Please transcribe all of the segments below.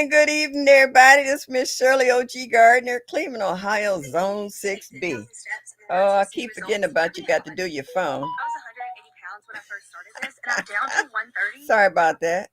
good evening, everybody. This is Miss Shirley O.G. Gardner, Cleveland, Ohio, Zone 6B. Oh, I keep forgetting about you got to do your phone. I was 180 pounds when I first started this, and I'm down to 130. Sorry about that.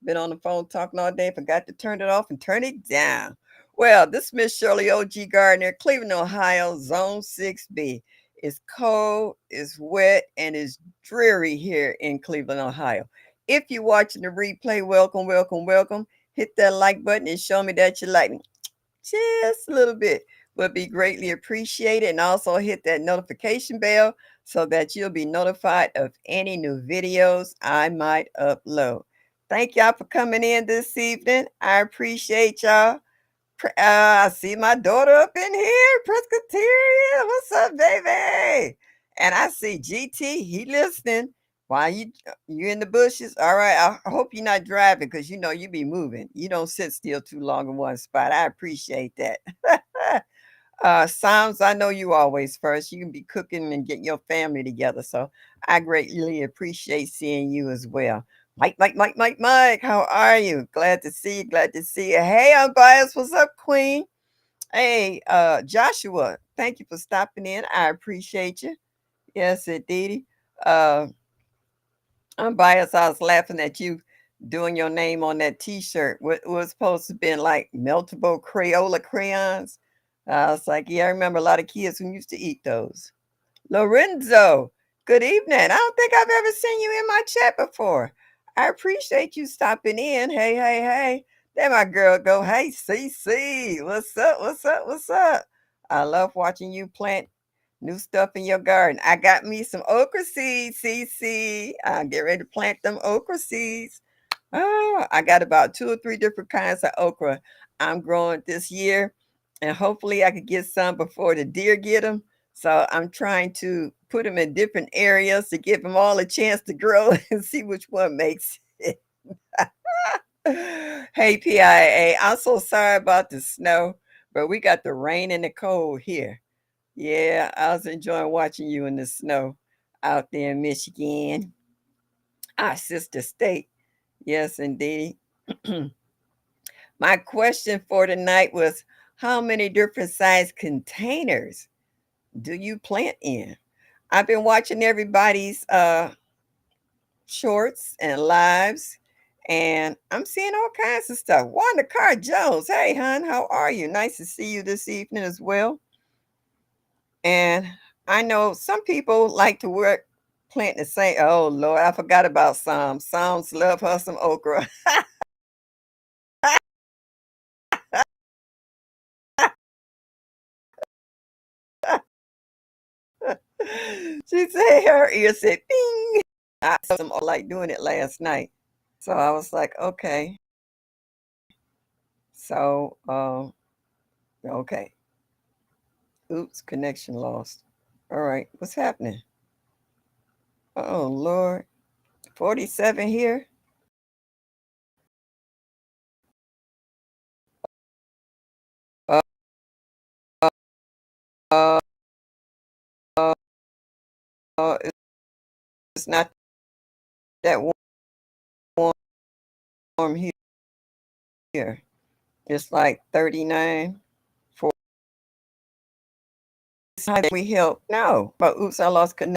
Been on the phone talking all day, forgot to turn it off and turn it down. Well, this is Miss Shirley O.G. Gardner, Cleveland, Ohio, Zone 6B. It's cold, it's wet, and it's dreary here in Cleveland, Ohio. If you're watching the replay, welcome, welcome, welcome. Hit that like button and show me that you like me just a little bit. Would be greatly appreciated. And also hit that notification bell so that you'll be notified of any new videos I might upload. Thank y'all for coming in this evening. I appreciate y'all. I see my daughter up in here, Presbyterian. What's up, baby? And I see GT. He listening. Why you in the bushes? All right. I hope you're not driving because you know you be moving. You don't sit still too long in one spot. I appreciate that. Psalms, I know you always first. You can be cooking and getting your family together. So I greatly appreciate seeing you as well. Mike, how are you? Glad to see you. Glad to see you. Hey, unbiased. What's up, Queen? Hey, Joshua, thank you for stopping in. I appreciate you. Yes, indeed. Uh, unbiased, I was laughing at you doing your name on that t-shirt. What was supposed to be like meltable Crayola crayons. I was like, yeah, I remember a lot of kids who used to eat those. Lorenzo, good evening. I don't think I've ever seen you in my chat before. I appreciate you stopping in. Hey, hey, hey. There my girl go. Hey, CC. What's up? What's up? What's up? I love watching you plant new stuff in your garden. I got me some okra seeds, CC. I'll get ready to plant them okra seeds. Oh, I got about 2 or 3 different kinds of okra I'm growing this year. And hopefully I could get some before the deer get them. So I'm trying to put them in different areas to give them all a chance to grow and see which one makes it. Hey, PIA, I'm so sorry about the snow, but we got the rain and the cold here. Yeah, I was enjoying watching you in the snow out there in Michigan, our sister state. Yes, indeed. My question for tonight was how many different size containers do you plant in? I've been watching everybody's shorts and lives, and I'm seeing all kinds of stuff. Wanda Carr Jones, hey, hon, how are you? Nice to see you this evening as well. And I know some people like to work plant the same. Oh Lord, I forgot about Psalms. Psalms love her some okra. She said her ear said bing. I saw them like doing it last night. So I was like, okay. So okay. Oops, connection lost. All right, what's happening? Oh Lord. 47 here. Uh, uh, uh, it's not that warm here. It's like 39. For how we help? No. But oops, I lost connection.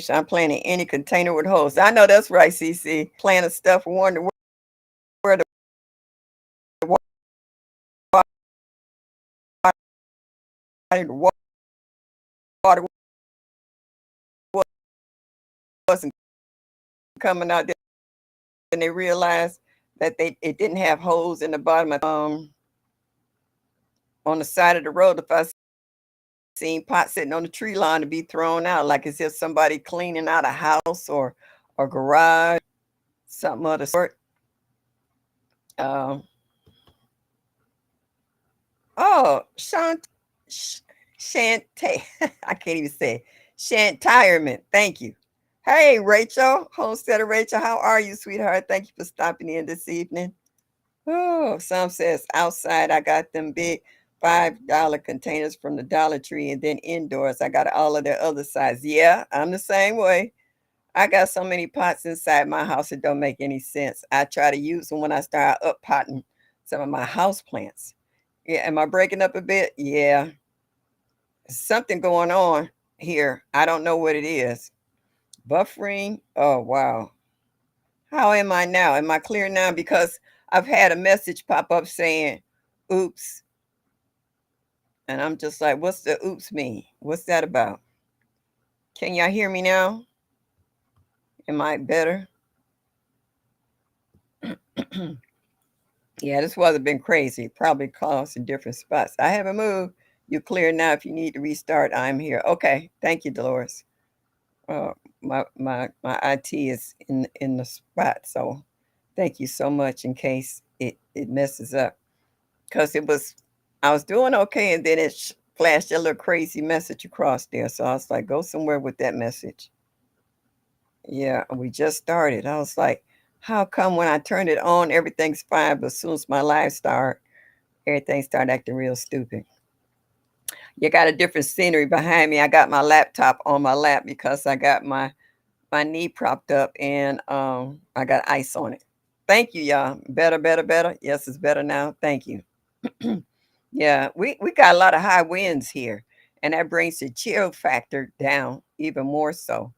I'm planting any container with holes. I know that's right, CC. Planting stuff, wonder where the water wasn't coming out. And they realized that it didn't have holes in the bottom of on the side of the road. If I seen pots sitting on the tree line to be thrown out, like as if somebody cleaning out a house or garage, something of the sort. Um, oh, Shante, I can't even say it. Shantirement. Thank you. Hey, Rachel, Homesteader Rachel, how are you, sweetheart? Thank you for stopping in this evening. Oh, some says outside I got them big $5 containers from the Dollar Tree, and then indoors I got all of their other size. Yeah, I'm the same way. I got so many pots inside my house, it don't make any sense. I try to use them when I start up potting some of my house plants. Yeah, am I breaking up a bit? Yeah, something going on here. I don't know what it is. Buffering. Oh, wow. How am I now? Am I clear now? Because I've had a message pop up saying, oops. And I'm just like, what's the oops mean? What's that about? Can y'all hear me now? Am I better? Yeah, this weather been crazy. Probably caused in different spots. I haven't moved. You're clear now. If you need to restart, I'm here. Okay. Thank you, Dolores. Uh, my IT is in the spot. So thank you so much in case it messes up. Because I was doing okay, and then it flashed a little crazy message across there. So I was like, go somewhere with that message. Yeah, we just started. I was like, how come when I turn it on, everything's fine, but as soon as my live start, everything started acting real stupid. You got a different scenery behind me. I got my laptop on my lap because I got my knee propped up, and I got ice on it. Thank you, y'all. Better, better, better. Yes, it's better now. Thank you. Yeah, we got a lot of high winds here, and that brings the chill factor down even more so.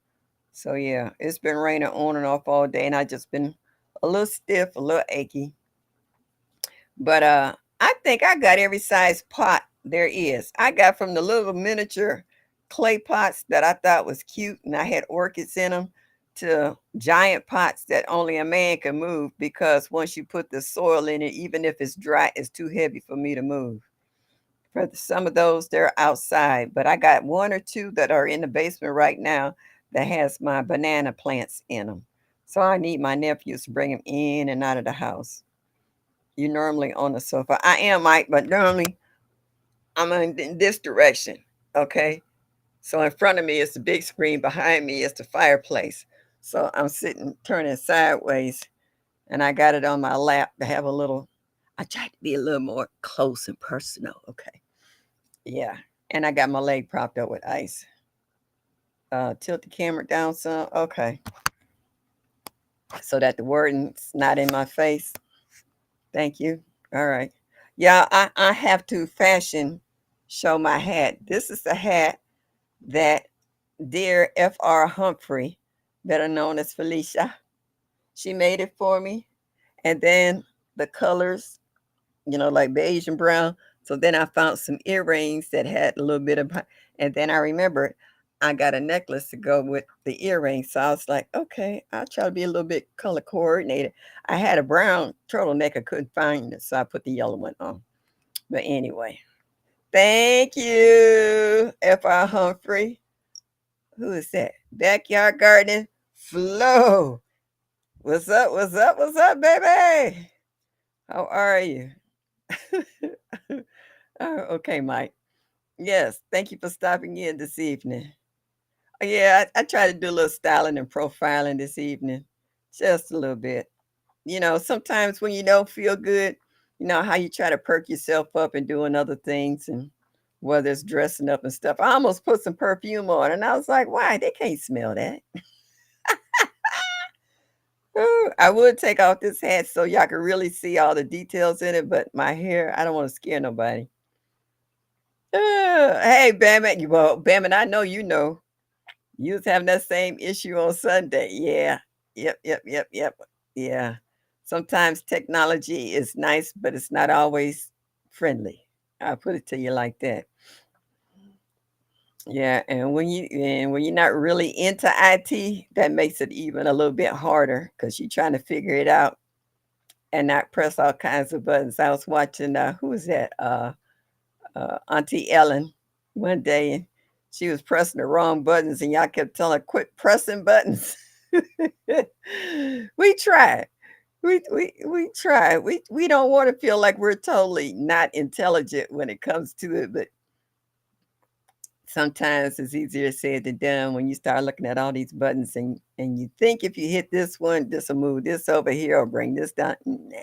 So yeah, it's been raining on and off all day, and I just been a little stiff, a little achy. But I think I got every size pot there is. I got from the little miniature clay pots that I thought was cute and I had orchids in them to giant pots that only a man can move because once you put the soil in it, even if it's dry, it's too heavy for me to move. For some of those, they're outside, but I got one or two that are in the basement right now that has my banana plants in them. So I need my nephews to bring them in and out of the house. You normally on the sofa. I am, Mike, but normally I'm in this direction. Okay. So in front of me is the big screen. Behind me is the fireplace. So I'm sitting turning sideways and I got it on my lap to have a little, I tried to be a little more close and personal. Okay. Yeah. And I got my leg propped up with ice. Tilt the camera down some. Okay. So that the wording's not in my face. Thank you. All right. Yeah, I have to fashion show my hat. This is the hat that dear F.R. Humphrey, better known as Felicia, she made it for me. And then the colors, like beige and brown. So then I found some earrings that had a little bit of, and then I remembered I got a necklace to go with the earrings. So I was like, okay, I'll try to be a little bit color coordinated. I had a brown turtleneck, I couldn't find it, so I put the yellow one on. But anyway, thank you, F.R. Humphrey. Who is that? Backyard gardening, Flo. What's up? What's up? What's up, baby? How are you? Oh, okay, Mike. Yes, thank you for stopping in this evening. Yeah, I try to do a little styling and profiling this evening, just a little bit. Sometimes when you don't feel good, you know how you try to perk yourself up and doing other things, and whether it's dressing up and stuff. I almost put some perfume on, and I was like, why? They can't smell that. Ooh, I would take off this hat so y'all can really see all the details in it, but my hair, I don't want to scare nobody. Hey, Bam, well, Bam, I know you know. You was having that same issue on Sunday. Yeah. Yep, yep, yep, yep. Yeah. Sometimes technology is nice, but it's not always friendly. I'll put it to you like that. Yeah, and when you're not really into IT, that makes it even a little bit harder because you're trying to figure it out and not press all kinds of buttons. I was watching who was that? Auntie Ellen one day, and she was pressing the wrong buttons, and y'all kept telling her, "Quit pressing buttons." We tried. We try. We don't want to feel like we're totally not intelligent when it comes to it, but sometimes it's easier said than done when you start looking at all these buttons and you think if you hit this one, this will move this over here or bring this down. Nah,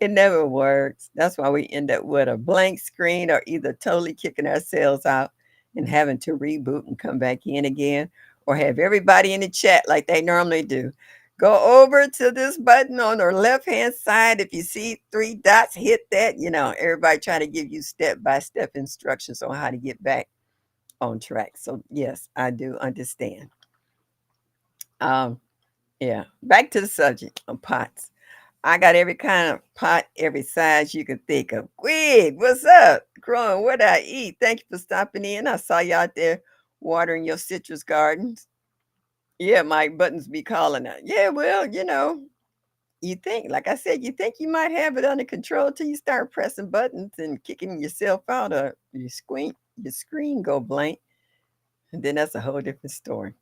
it never works. That's why we end up with a blank screen or either totally kicking ourselves out and having to reboot and come back in again, or have everybody in the chat like they normally do. Go over to this button on the left hand side. If you see three dots, hit that. Everybody trying to give you step by step instructions on how to get back on track. So, yes, I do understand. Um, yeah, back to the subject of pots. I got every kind of pot, every size you can think of. Wig, what's up? Growing, what I eat? Thank you for stopping in. I saw you out there watering your citrus gardens. Yeah, Mike Buttons be calling out. Yeah, well, you think, like I said, you think you might have it under control till you start pressing buttons and kicking yourself out or your screen go blank. And then that's a whole different story.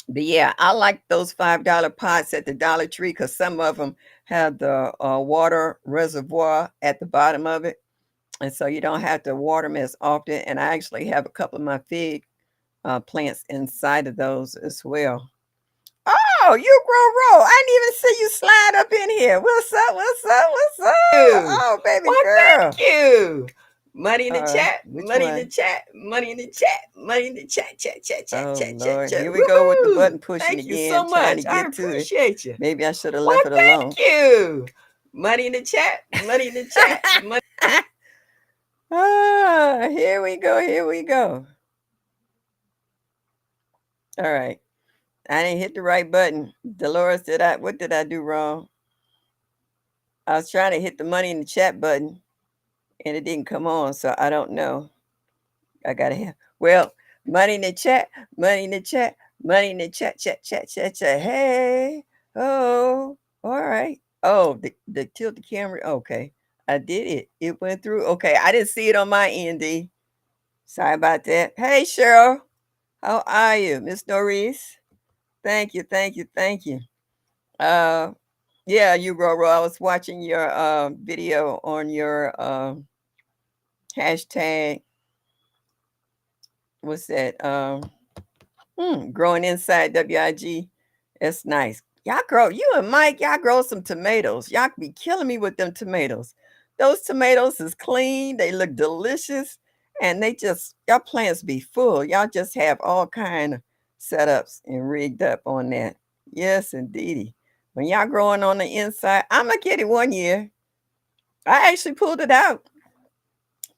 But yeah, I like those $5 pots at the Dollar Tree because some of them have the water reservoir at the bottom of it. And so you don't have to water them as often. And I actually have a couple of my fig plants inside of those as well. Oh, you grow roll. I didn't even see you slide up in here. What's up? What's up? What's up? Oh, baby Well, girl. thank you. Money in the chat, Which money in the one? chat, money in the chat, money in the chat, chat, chat, chat, Oh chat, chat, Lord. chat. Here we go with the Woohoo! button pushing Thank you so again, trying to much. I get to it. appreciate you. Maybe I should have Well, left it alone. thank you. Money in the chat, money in the chat, money. Here we go. Here we go. All right. I didn't hit the right button. Dolores, what did I do wrong? I was trying to hit the money in the chat button and it didn't come on, so I don't know. I gotta have well, money in the chat, money in the chat, money in the chat, chat, chat, chat, chat. Hey, oh, all right. Oh, the tilt the camera. Okay, I did it. It went through. Okay, I didn't see it on my end. D. Sorry about that. Hey, Cheryl, how are you, Miss Norris? Thank you, thank you, thank you. Uh, yeah, you Roro. I was watching your video on your hashtag. What's that? Growing inside WIG. That's nice. Y'all grow, you and Mike, y'all grow some tomatoes. Y'all be killing me with them tomatoes. Those tomatoes is clean, they look delicious, and y'all plants be full. Y'all just have all kind of setups and rigged up on that. Yes, indeedy. When y'all growing on the inside, I'm gonna get it one year. I actually pulled it out,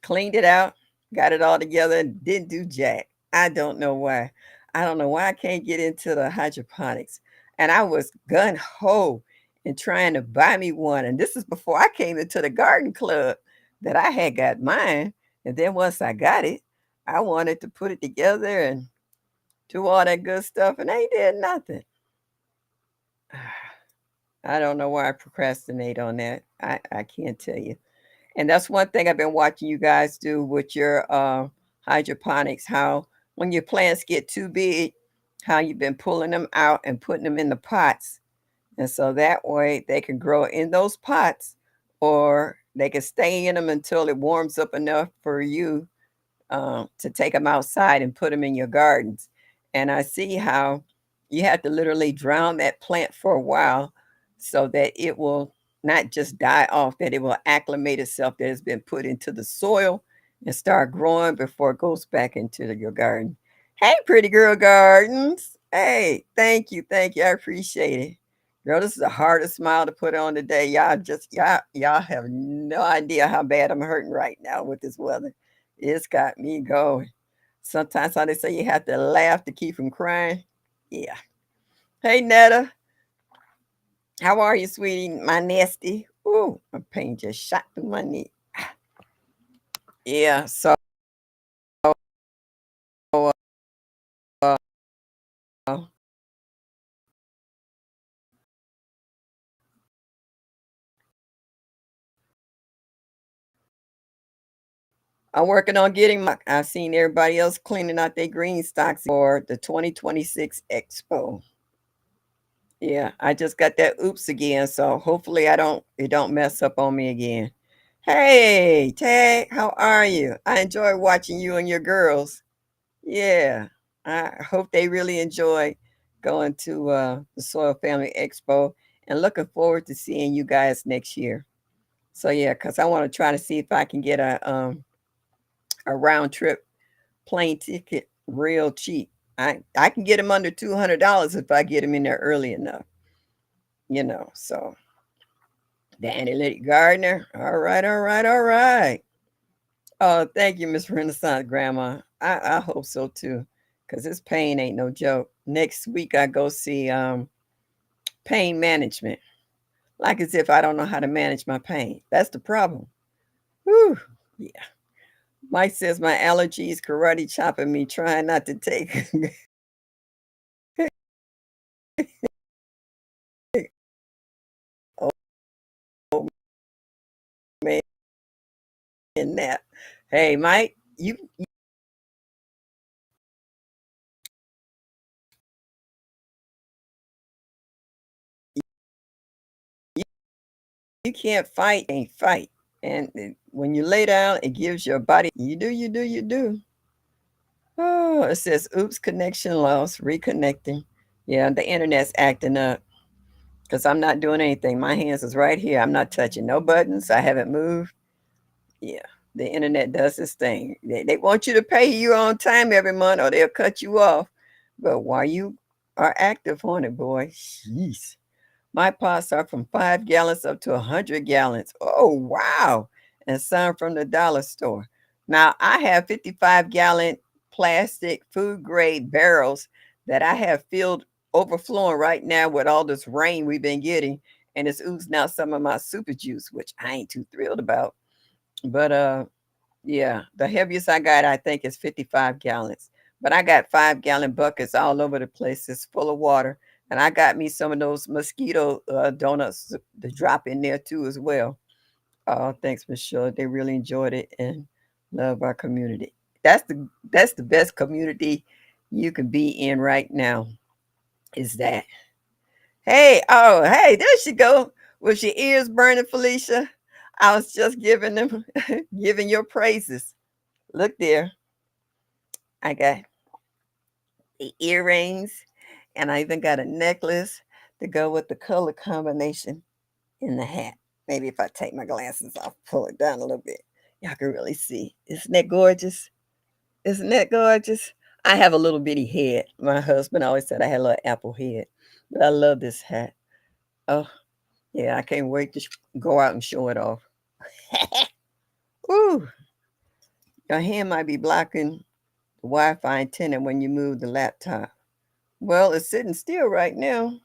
cleaned it out, got it all together, and didn't do jack. I don't know why. I don't know why I can't get into the hydroponics. And I was gun ho in trying to buy me one. And this is before I came into the garden club that I had got mine. And then once I got it, I wanted to put it together and do all that good stuff. And they did nothing. I don't know why I procrastinate on that. I can't tell you. And that's one thing I've been watching you guys do with your hydroponics, how when your plants get too big, how you've been pulling them out and putting them in the pots. And so that way they can grow in those pots or they can stay in them until it warms up enough for you to take them outside and put them in your gardens. And I see how you have to literally drown that plant for a while so that it will not just die off, that it will acclimate itself, that it's been put into the soil and start growing before it goes back into your garden. Hey, Pretty Girl Gardens. Hey, thank you. Thank you. I appreciate it. Girl, this is the hardest smile to put on today. Y'all have no idea how bad I'm hurting right now with this weather. It's got me going. Sometimes how they say you have to laugh to keep from crying. Yeah. Hey Netta. How are you, sweetie? My nasty. Ooh, my pain just shot through my knee. Yeah, so uh, I'm working on getting my I've seen everybody else cleaning out their green stocks for the 2026 Expo. Yeah, I just got that oops again, so hopefully it don't mess up on me again. Hey, Tag, how are you? I enjoy watching you and your girls. Yeah, I hope they really enjoy going to the Soil Family Expo and looking forward to seeing you guys next year. So yeah, because I want to try to see if I can get a round trip plane ticket real cheap. I can get them under $200 if I get them in there early enough, so the analytic gardener. All right, all right, all right. Oh, thank you, Miss Renaissance Grandma. I hope so too, because this pain ain't no joke. Next week I go see pain management. Like as if I don't know how to manage my pain. That's the problem. Whew. Yeah. Mike says my allergies karate chopping me, trying not to take oh man nap. Hey Mike, you can't fight, ain't fight. And when you lay down, it gives your body you do, you do, you do. Oh, it says oops, connection lost, reconnecting. Yeah, the internet's acting up because I'm not doing anything. My hands is right here. I'm not touching no buttons. I haven't moved. Yeah, the internet does this thing. They want you to pay you on time every month or they'll cut you off. But while you are active on it, boy, jeez. My pots are from 5 gallons up to 100 gallons. Oh, wow. And some from the dollar store. Now, I have 55-gallon plastic food grade barrels that I have filled overflowing right now with all this rain we've been getting. And it's oozing out some of my super juice, which I ain't too thrilled about. But yeah, the heaviest I got, I think, is 55 gallons. But I got 5-gallon buckets all over the place. It's full of water. And I got me some of those mosquito donuts to drop in there too as well. Oh, thanks, Michelle. They really enjoyed it and love our community. That's the best community you can be in right now. Is that? Hey, oh, hey, there she go with your ears burning, Felicia. I was just giving them, giving your praises. Look there. I got the earrings and I even got a necklace to go with the color combination in the hat. Maybe if I take my glasses off, pull it down a little bit, y'all can really see. Isn't that gorgeous? Isn't that gorgeous? I have a little bitty head. My husband always said I had a little apple head, but I love this hat. Oh, yeah, I can't wait to go out and show it off. Ooh, your hand might be blocking the Wi-Fi antenna when you move the laptop. Well, it's sitting still right now.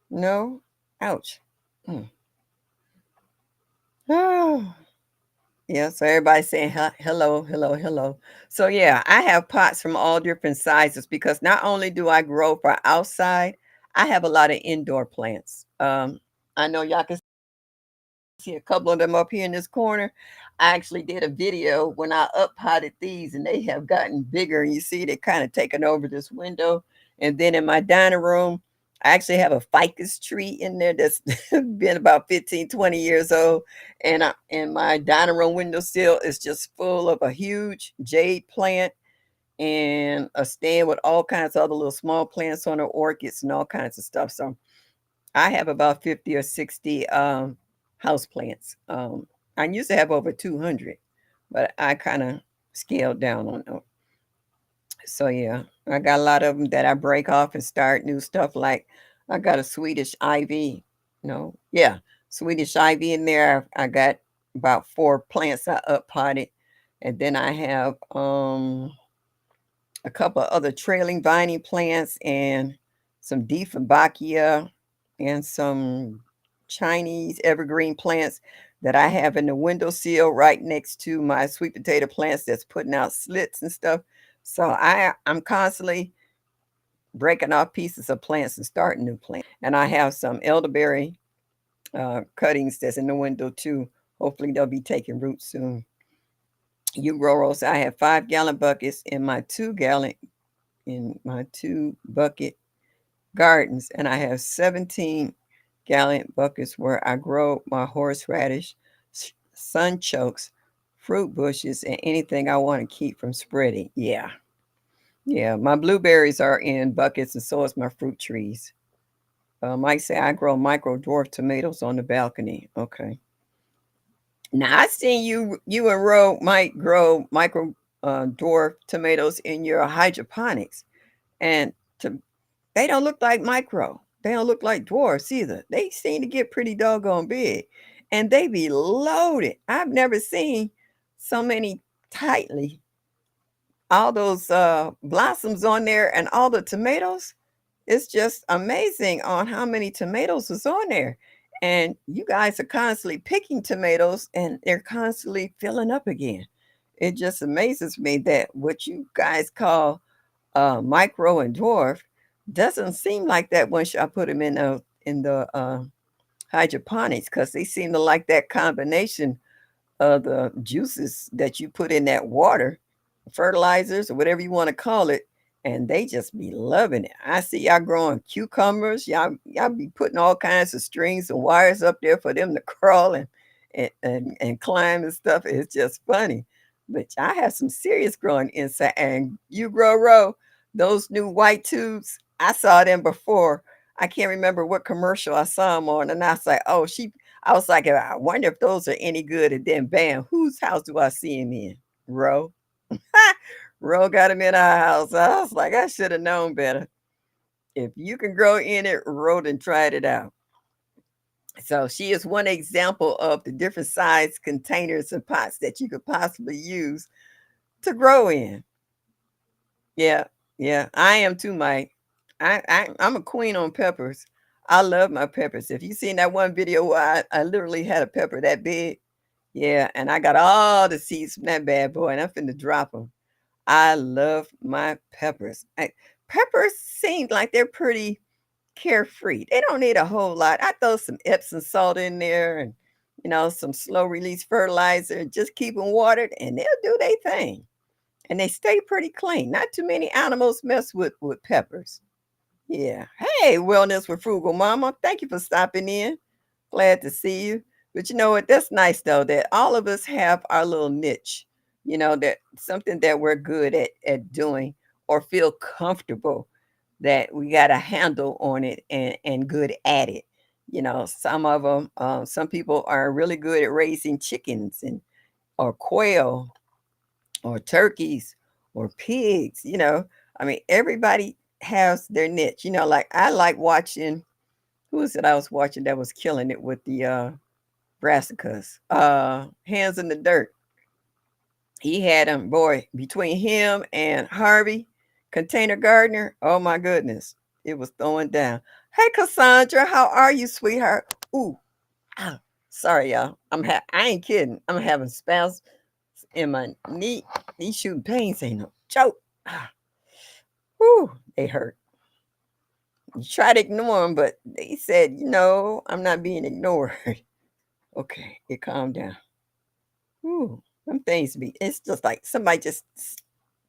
No? Ouch. Mm. Oh. Yeah, so everybody's saying hello, hello, hello. So yeah, I have pots from all different sizes because not only do I grow for outside, I have a lot of indoor plants. I know y'all can see a couple of them up here in this corner. I actually did a video when I up potted these and they have gotten bigger. And you see they kind of taken over this window. And then in my dining room, I actually have a ficus tree in there that's been about 15, 20 years old. And my dining room windowsill is just full of a huge jade plant and a stand with all kinds of other little small plants on it, orchids and all kinds of stuff. So I have about 50 or 60 house plants. I used to have over 200, but I kind of scaled down on them. So yeah, I got a lot of them that I break off and start new stuff. Like I got a Swedish ivy, no, yeah, Swedish ivy in there. I got about 4 plants I up potted, and then I have a couple of other trailing viney plants and some Dieffenbachia and some Chinese evergreen plants that I have in the windowsill right next to my sweet potato plants that's putting out slits and stuff. So I'm constantly breaking off pieces of plants and starting new plants. And I have some elderberry cuttings that's in the window too. Hopefully they'll be taking root soon. You grow rose. I have 5-gallon buckets in my 2 bucket gardens, and I have 17-gallon buckets where I grow my horseradish, sunchokes, fruit bushes, and anything I want to keep from spreading. Yeah. Yeah. My blueberries are in buckets, and so is my fruit trees. Mike say I grow micro dwarf tomatoes on the balcony. Okay. Now I seen you and Ro might grow micro dwarf tomatoes in your hydroponics. And to they don't look like micro. They don't look like dwarfs either. They seem to get pretty doggone big. And they be loaded. I've never seen so many tightly all those blossoms on there and all the tomatoes. It's just amazing on how many tomatoes is on there. And you guys are constantly picking tomatoes and they're constantly filling up again. It just amazes me that what you guys call micro and dwarf doesn't seem like that once I put them in the hydroponics because they seem to like that combination of the juices that you put in that water, fertilizers or whatever you want to call it, and they just be loving it. I see y'all growing cucumbers. Y'all be putting all kinds of strings and wires up there for them to crawl and climb and stuff. It's just funny. But I have some serious growing inside. And you grow row, those new white tubes, I saw them before. I can't remember what commercial I saw them on, and I was like, oh, I was like, I wonder if those are any good. And then bam, whose house do I see him in? Row. Ro got him in our house. I was like, I should have known better. If you can grow in it, Ro done tried it out. So she is one example of the different size containers and pots that you could possibly use to grow in. Yeah, yeah, I am too, Mike. I'm a queen on peppers. I love my peppers. If you seen that one video where I literally had a pepper that big, yeah, and I got all the seeds from that bad boy, and I'm finna drop them. I love my peppers. Peppers seem like they're pretty carefree. They don't need a whole lot. I throw some Epsom salt in there and some slow release fertilizer. Just keep them watered, and they'll do their thing. And they stay pretty clean. Not too many animals mess with peppers. Yeah. Hey, Wellness with Frugal Mama. Thank you for stopping in. Glad to see you. But you know what? That's nice though that all of us have our little niche. That something that we're good at doing or feel comfortable that we got a handle on it and good at it. Some of them, some people are really good at raising chickens and or quail or turkeys or pigs. I mean, everybody has their niche. Like I like watching. Who was it I was watching that was killing it with the brassicas? Hands in the Dirt. He had him, boy, between him and Harvey, Container Gardener. Oh my goodness, it was throwing down. Hey, Cassandra, how are you, sweetheart? Ooh, ah, sorry, y'all. I ain't kidding. I'm having spasms in my knee. These shooting pains ain't no joke. Ah, whew, they hurt. You try to ignore them, but they said, I'm not being ignored. Okay, it calmed down. Ooh, them things it's just like somebody just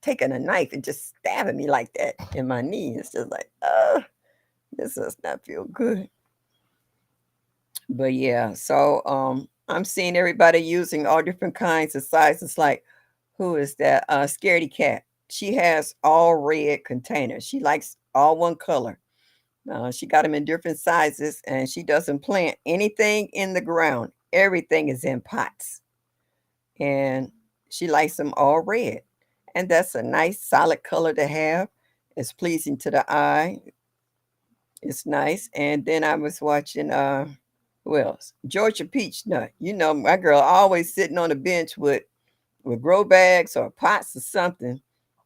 taking a knife and just stabbing me like that in my knee. It's just like, this does not feel good. But yeah, so I'm seeing everybody using all different kinds of sizes. Like, who is that? Scaredy Cat. She has all red containers. She likes all one color. She got them in different sizes, and she doesn't plant anything in the ground. Everything is in pots, and she likes them all red. And that's a nice solid color to have. It's pleasing to the eye. It's nice. And then I was watching who else? Georgia Peach Nut. My girl always sitting on the bench with grow bags or pots or something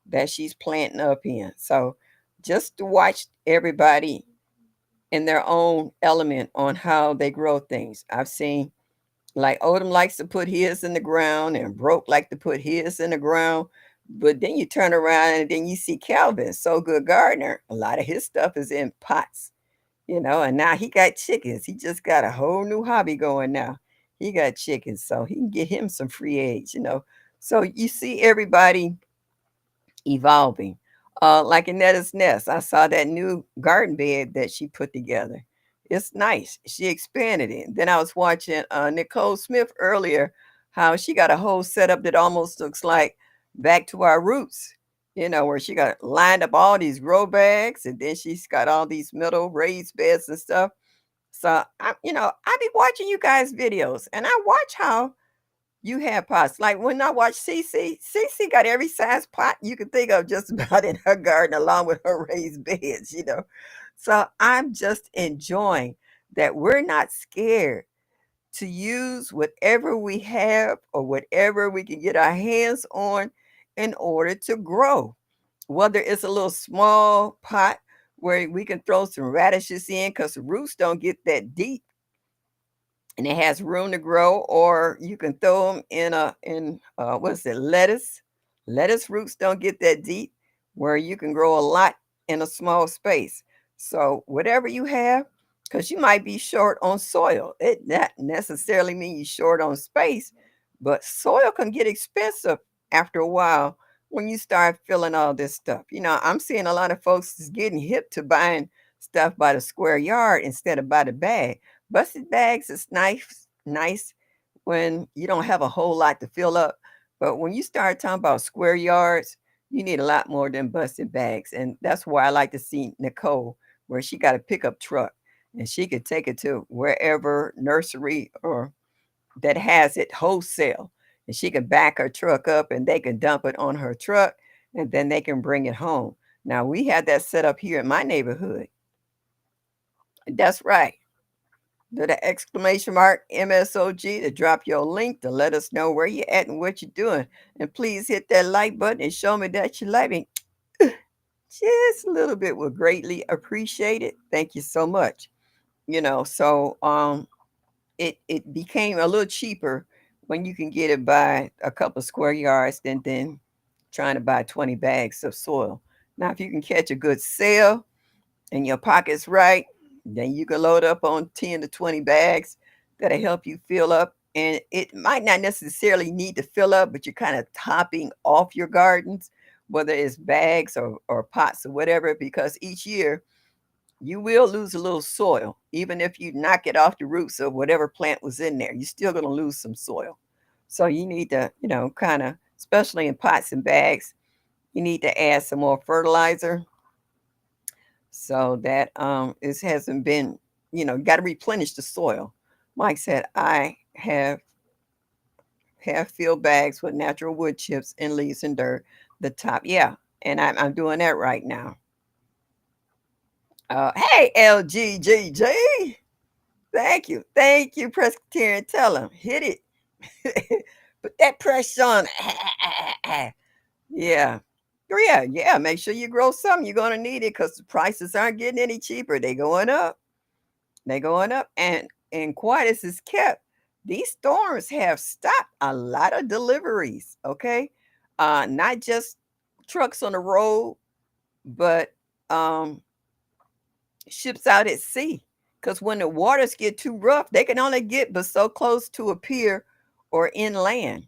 that she's planting up in. So just to watch everybody in their own element on how they grow things. I've seen like Odom likes to put his in the ground and Broke like to put his in the ground. But then you turn around and then you see Calvin, So Good Gardener. A lot of his stuff is in pots, and now he got chickens. He just got a whole new hobby going now. He got chickens, so he can get him some free eggs. So you see everybody evolving. Like Anetta's Nest, I saw that new garden bed that she put together. It's nice. She expanded it. Then I was watching Nicole Smith earlier, how she got a whole setup that almost looks like Back to Our Roots, where she got lined up all these grow bags and then she's got all these metal raised beds and stuff. So I be watching you guys' videos and I watch how You have pots. Like when I watch Cece got every size pot you can think of just about in her garden along with her raised beds. So I'm just enjoying that we're not scared to use whatever we have or whatever we can get our hands on in order to grow. Whether it's a little small pot where we can throw some radishes in because the roots don't get that deep and it has room to grow, or you can throw them in what's it, lettuce. Lettuce roots don't get that deep, where you can grow a lot in a small space. So whatever you have, because you might be short on soil, it not necessarily mean you're short on space, but soil can get expensive after a while when you start filling all this stuff. I'm seeing a lot of folks is getting hip to buying stuff by the square yard instead of by the bag. Busted bags is nice when you don't have a whole lot to fill up. But when you start talking about square yards, you need a lot more than busted bags. And that's why I like to see Nicole, where she got a pickup truck and she could take it to wherever nursery or that has it wholesale. And she can back her truck up and they can dump it on her truck and then they can bring it home. Now we had that set up here in my neighborhood. That's right. Do the exclamation mark MSOG to drop your link to let us know where you're at and what you're doing. And please hit that like button and show me that you like me. Just a little bit would greatly appreciate it. Thank you so much. So it became a little cheaper when you can get it by a couple square yards than trying to buy 20 bags of soil. Now, if you can catch a good sale and your pocket's right, then you can load up on 10 to 20 bags that'll help you fill up. And it might not necessarily need to fill up, but you're kind of topping off your gardens, whether it's bags or pots or whatever, because each year you will lose a little soil. Even if you knock it off the roots of whatever plant was in there, you're still going to lose some soil. So you need to, kind of, especially in pots and bags, you need to add some more fertilizer so that it hasn't been, got to replenish the soil. Mike said, I have filled bags with natural wood chips and leaves and dirt. The top, yeah, and I'm doing that right now. Hey, LGGG. Thank you, Presbyterian. Tell him, hit it. Put that pressure on. Yeah. Yeah. Make sure you grow something. You're gonna need it because the prices aren't getting any cheaper. They going up. They going up. And quiet as is kept, these storms have stopped a lot of deliveries. Okay. Not just trucks on the road, but um ships out at sea. Because when the waters get too rough, they can only get but so close to a pier or inland.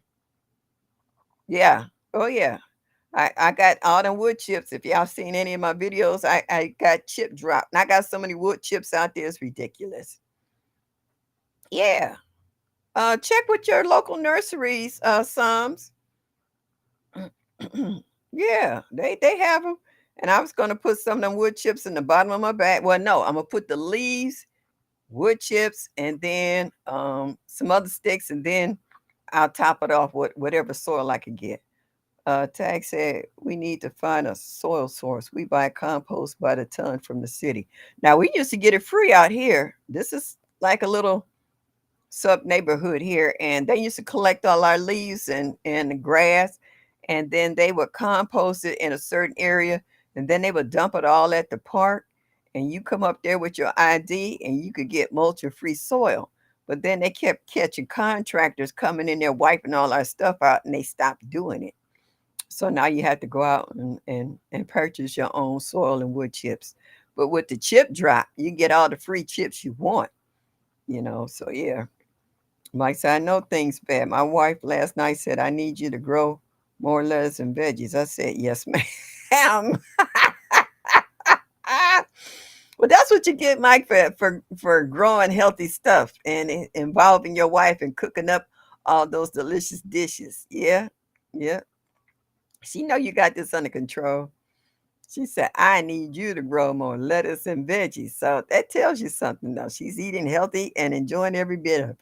Yeah. Oh yeah. I got all them wood chips. If y'all seen any of my videos, I got chip dropped. And I got so many wood chips out there, it's ridiculous. Yeah. Check with your local nurseries, Psalms. Yeah, they have them. And I was gonna put some of them wood chips in the bottom of my bag. Well, no, I'm gonna put the leaves, wood chips, and then some other sticks, and then I'll top it off with whatever soil I can get. Tag said we need to find a soil source. We buy compost by the ton from the city. Now we used to get it free out here. This is like a little sub neighborhood here, and they used to collect all our leaves and the grass, and then they would compost it in a certain area, and then they would dump it all at the park. And you come up there with your ID, and you could get mulch and free soil. But then they kept catching contractors coming in there wiping all our stuff out, and they stopped doing it. So now you have to go out and purchase your own soil and wood chips. But with the chip drop, you get all the free chips you want. So yeah. Mike said, I know things bad. My wife last night said, I need you to grow more lettuce and veggies. I said, yes, ma'am. Well, that's what you get, Mike, for growing healthy stuff and involving your wife and cooking up all those delicious dishes. Yeah. Yeah. She know you got this under control. She said, I need you to grow more lettuce and veggies. So that tells you something, though. She's eating healthy and enjoying every bit of it.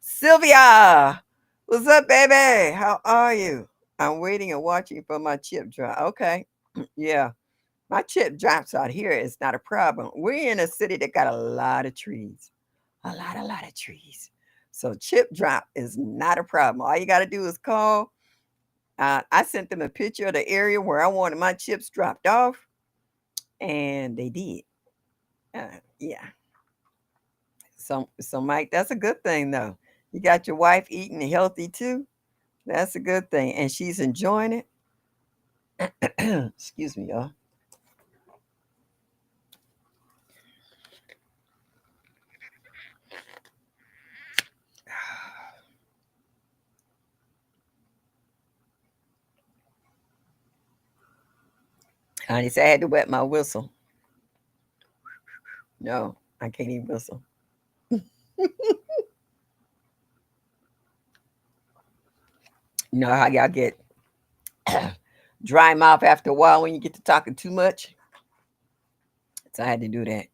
Sylvia, What's up, baby? How are you? I'm waiting and watching for my chip drop. Okay. Yeah. My chip drops out here is not a problem. We're in a city that got a lot of trees. A lot of trees. So chip drop is not a problem. All you got to do is call. I sent them a picture of the area where I wanted my chips dropped off, and they did. Yeah. So Mike, that's a good thing though. You got your wife eating healthy too. That's a good thing, and she's enjoying it. Excuse me, y'all. Honey said I had to wet my whistle. No, I can't even whistle. You know how y'all get dry mouth after a while when you get to talking too much? So I had to do that.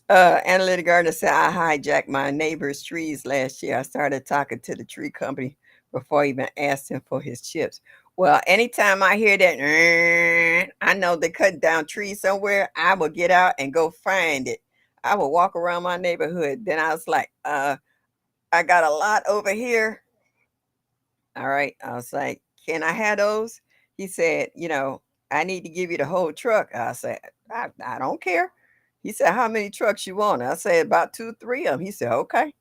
Analytic Gardner said I hijacked my neighbor's trees last year. I started talking to the tree company before I even asked him for his chips. Well, anytime I hear that, I know they cut down trees somewhere. I will get out and go find it. I will walk around my neighborhood. Then I was like, I got a lot over here. All right. I was like, can I have those? He said, I need to give you the whole truck. I said, I don't care. He said, how many trucks you want? I said, about two, three of them. He said, okay.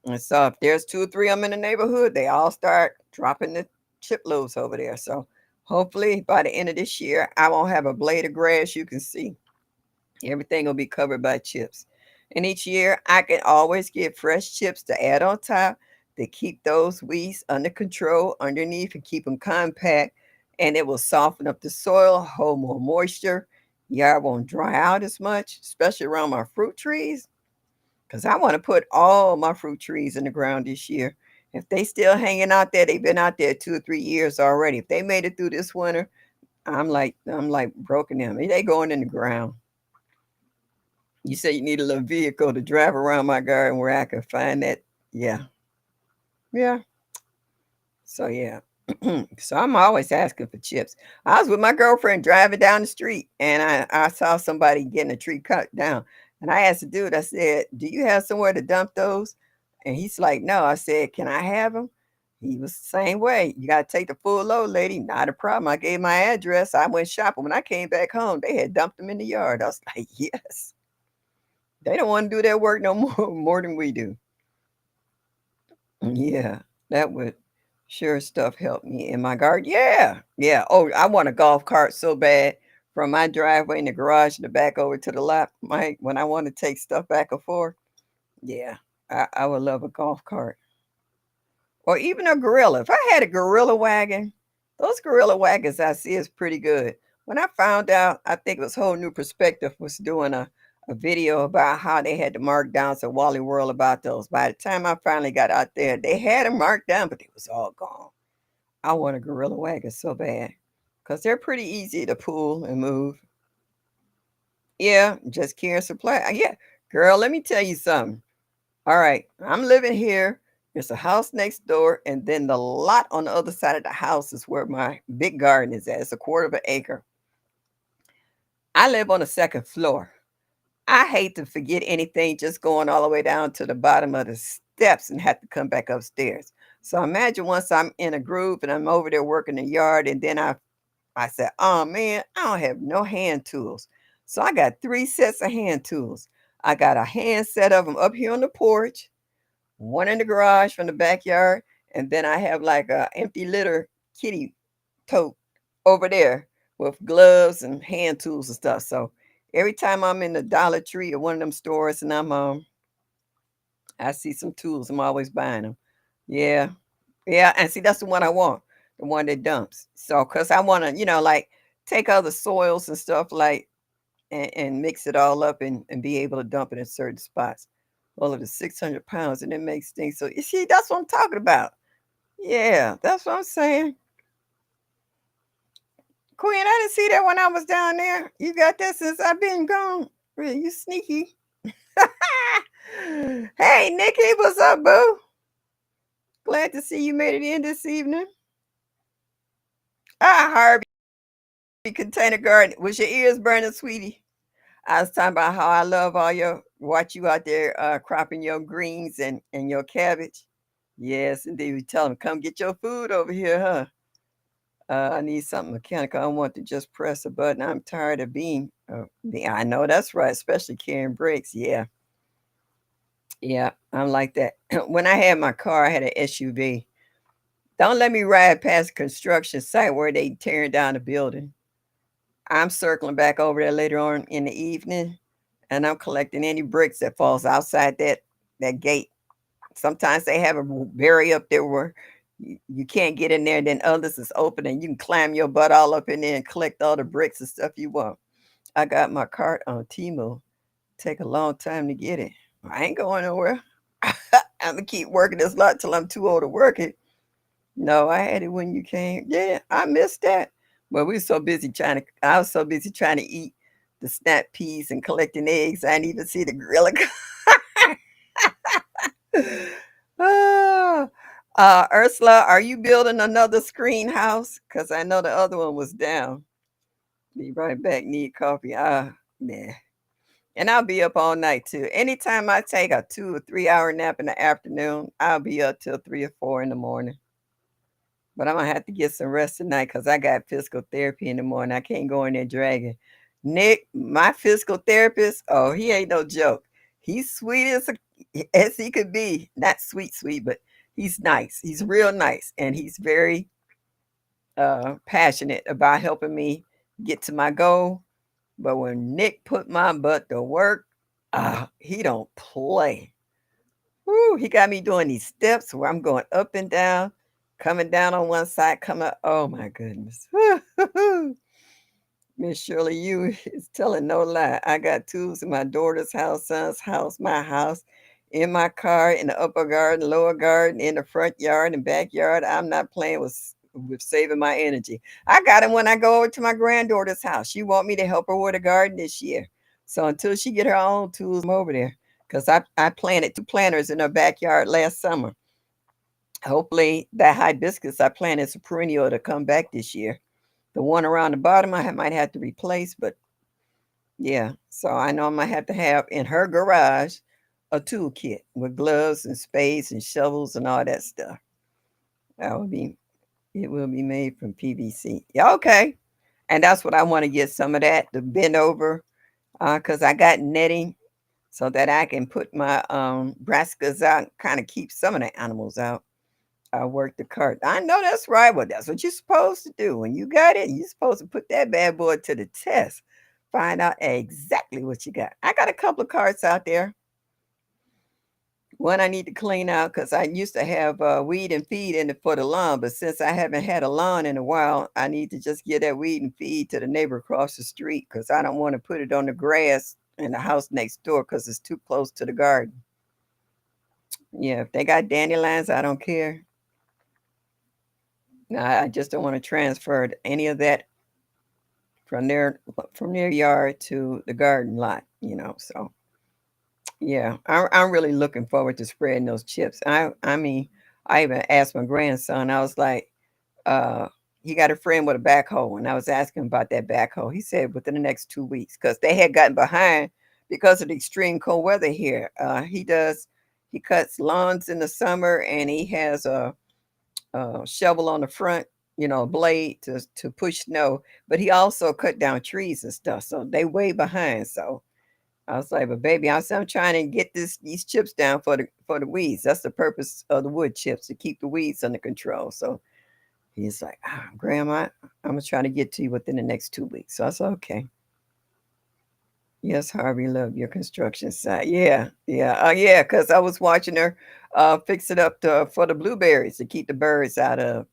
And so if there's two or three of them in the neighborhood, they all start dropping the chip loads over there. So hopefully by the end of this year, I won't have a blade of grass you can see. Everything will be covered by chips. And each year, I can always get fresh chips to add on top to keep those weeds under control underneath and keep them compact. And it will soften up the soil, hold more moisture. Yard won't dry out as much, especially around my fruit trees, because I want to put all my fruit trees in the ground this year. If they still hanging out there, they've been out there 2 or 3 years already. If they made it through this winter, I'm like broken them. They going in the ground. You say you need a little vehicle to drive around my garden where I can find that. Yeah. Yeah. So yeah. So I'm always asking for chips. I was with my girlfriend driving down the street and I saw somebody getting a tree cut down. And I asked the dude, I said, do you have somewhere to dump those? And he's like, no. I said, can I have them? He was the same way. You got to take the full load, lady. Not a problem. I gave my address. I went shopping. When I came back home, they had dumped them in the yard. I was like, yes. They don't want to do their work no more than we do. Yeah, that would sure stuff help me in my garden. Yeah, yeah. Oh, I want a golf cart so bad from my driveway in the garage in the back over to the lot. My when I want to take stuff back and forth. Yeah, I would love a golf cart or even a gorilla. If I had a gorilla wagon, those gorilla wagons I see is pretty good. When I found out, I think it was Whole New Perspective was doing a video about how they had to mark down to Wally World about those. By the time I finally got out there, they had them marked down, but they was all gone. I want a gorilla wagon so bad because they're pretty easy to pull and move. Yeah, just carry supply. Yeah, girl, let me tell you something. All right, I'm living here. There's a house next door, and then the lot on the other side of the house is where my big garden is at. It's a quarter of an acre. I live on the second floor. I hate to forget anything just going all the way down to the bottom of the steps and have to come back upstairs. So imagine once I'm in a groove and I'm over there working the yard, and then I said, oh man, I don't have no hand tools. So I got three sets of hand tools. I got a hand set of them up here on the porch, one in the garage from the backyard, and then I have like a empty litter kitty tote over there with gloves and hand tools and stuff. So every time I'm in the Dollar Tree or one of them stores and I see some tools, I'm always buying them. Yeah. Yeah, and see that's the one I want, the one that dumps. So cuz I want to, like take other soils and stuff like and mix it all up and be able to dump it in certain spots. All of the 600 pounds and it makes things so you see that's what I'm talking about. Yeah, that's what I'm saying. Queen, I didn't see that when I was down there. You got that since I've been gone. Really, you sneaky. Hey, Nikki, what's up, boo? Glad to see you made it in this evening. Ah, Harvey Container Garden. Was your ears burning, sweetie? I was talking about how I love all your watch you out there cropping your greens and your cabbage. Yes, indeed. We tell them, come get your food over here, huh? I need something mechanical. I don't want to just press a button. I'm tired of I know that's right, especially carrying bricks. Yeah, yeah, I'm like that. When I had my car, I had an SUV. Don't let me ride past a construction site where they tearing down the building. I'm circling back over there later on in the evening, and I'm collecting any bricks that falls outside that gate. Sometimes they have a barrier up there where you can't get in there, then others is open and you can climb your butt all up in there and collect all the bricks and stuff you want. I got my cart on Temu. Take a long time to get it. I ain't going nowhere. I'm gonna keep working this lot till I'm too old to work it. No, I had it when you came. Yeah, I missed that. But we were so busy I was so busy trying to eat the snap peas and collecting eggs. I didn't even see the gorilla. Ah, Ursula, are you building another screen house? Because I know the other one was down. Be right back. Need coffee. Yeah. And I'll be up all night too. Anytime I take a 2 or 3 hour nap in the afternoon, I'll be up till 3 or 4 in the morning. But I'm gonna have to get some rest tonight because I got physical therapy in the morning. I can't go in there dragging. Nick, my physical therapist, oh, he ain't no joke. He's sweet as he could be. Not sweet, sweet, but he's nice. He's real nice. And he's very passionate about helping me get to my goal. But when Nick put my butt to work, he don't play. Woo, he got me doing these steps where I'm going up and down, coming down on one side, coming up. Oh my goodness. Miss Shirley, you is telling no lie. I got tools in my daughter's house, son's house, my house, in my car, in the upper garden, lower garden, in the front yard and backyard. I'm not playing with saving my energy. I got them when I go over to my granddaughter's house. She want me to help her with the garden this year. So until she get her own tools, I'm over there. Because I planted 2 planters in her backyard last summer. Hopefully that hibiscus I planted is a perennial to come back this year. The one around the bottom might have to replace, but yeah. So I know I might have to have in her garage a toolkit with gloves and spades and shovels and all that stuff. That will be it will be made from PVC. Yeah, okay. And that's what I want to get some of that to bend over because I got netting so that I can put my brassicas out, kind of keep some of the animals out. I work the cart. I know that's right. Well, that's what you're supposed to do. When you got it, you're supposed to put that bad boy to the test. Find out exactly what you got. I got a couple of carts out there. One I need to clean out because I used to have weed and feed in it for the lawn, but since I haven't had a lawn in a while, I need to just give that weed and feed to the neighbor across the street because I don't want to put it on the grass in the house next door because it's too close to the garden. Yeah, if they got dandelions, I don't care. I just don't want to transfer any of that from their yard to the garden lot. So yeah, I'm really looking forward to spreading those chips. I mean, I even asked my grandson. I was like, uh, he got a friend with a backhoe, and I was asking about that backhoe. He said within the next 2 weeks because they had gotten behind because of the extreme cold weather here. He cuts lawns in the summer, and he has a shovel on the front, blade to push snow. But he also cut down trees and stuff, so they way behind. So I was like, "But baby," I'm trying to get these chips down for the weeds. That's the purpose of the wood chips to keep the weeds under control." So he's like, "Grandma, I'm gonna try to get to you within the next 2 weeks." So I said, "Okay." Yes, Harvey, love your construction site. Yeah, yeah, yeah. Because I was watching her fix it up for the blueberries to keep the birds out of.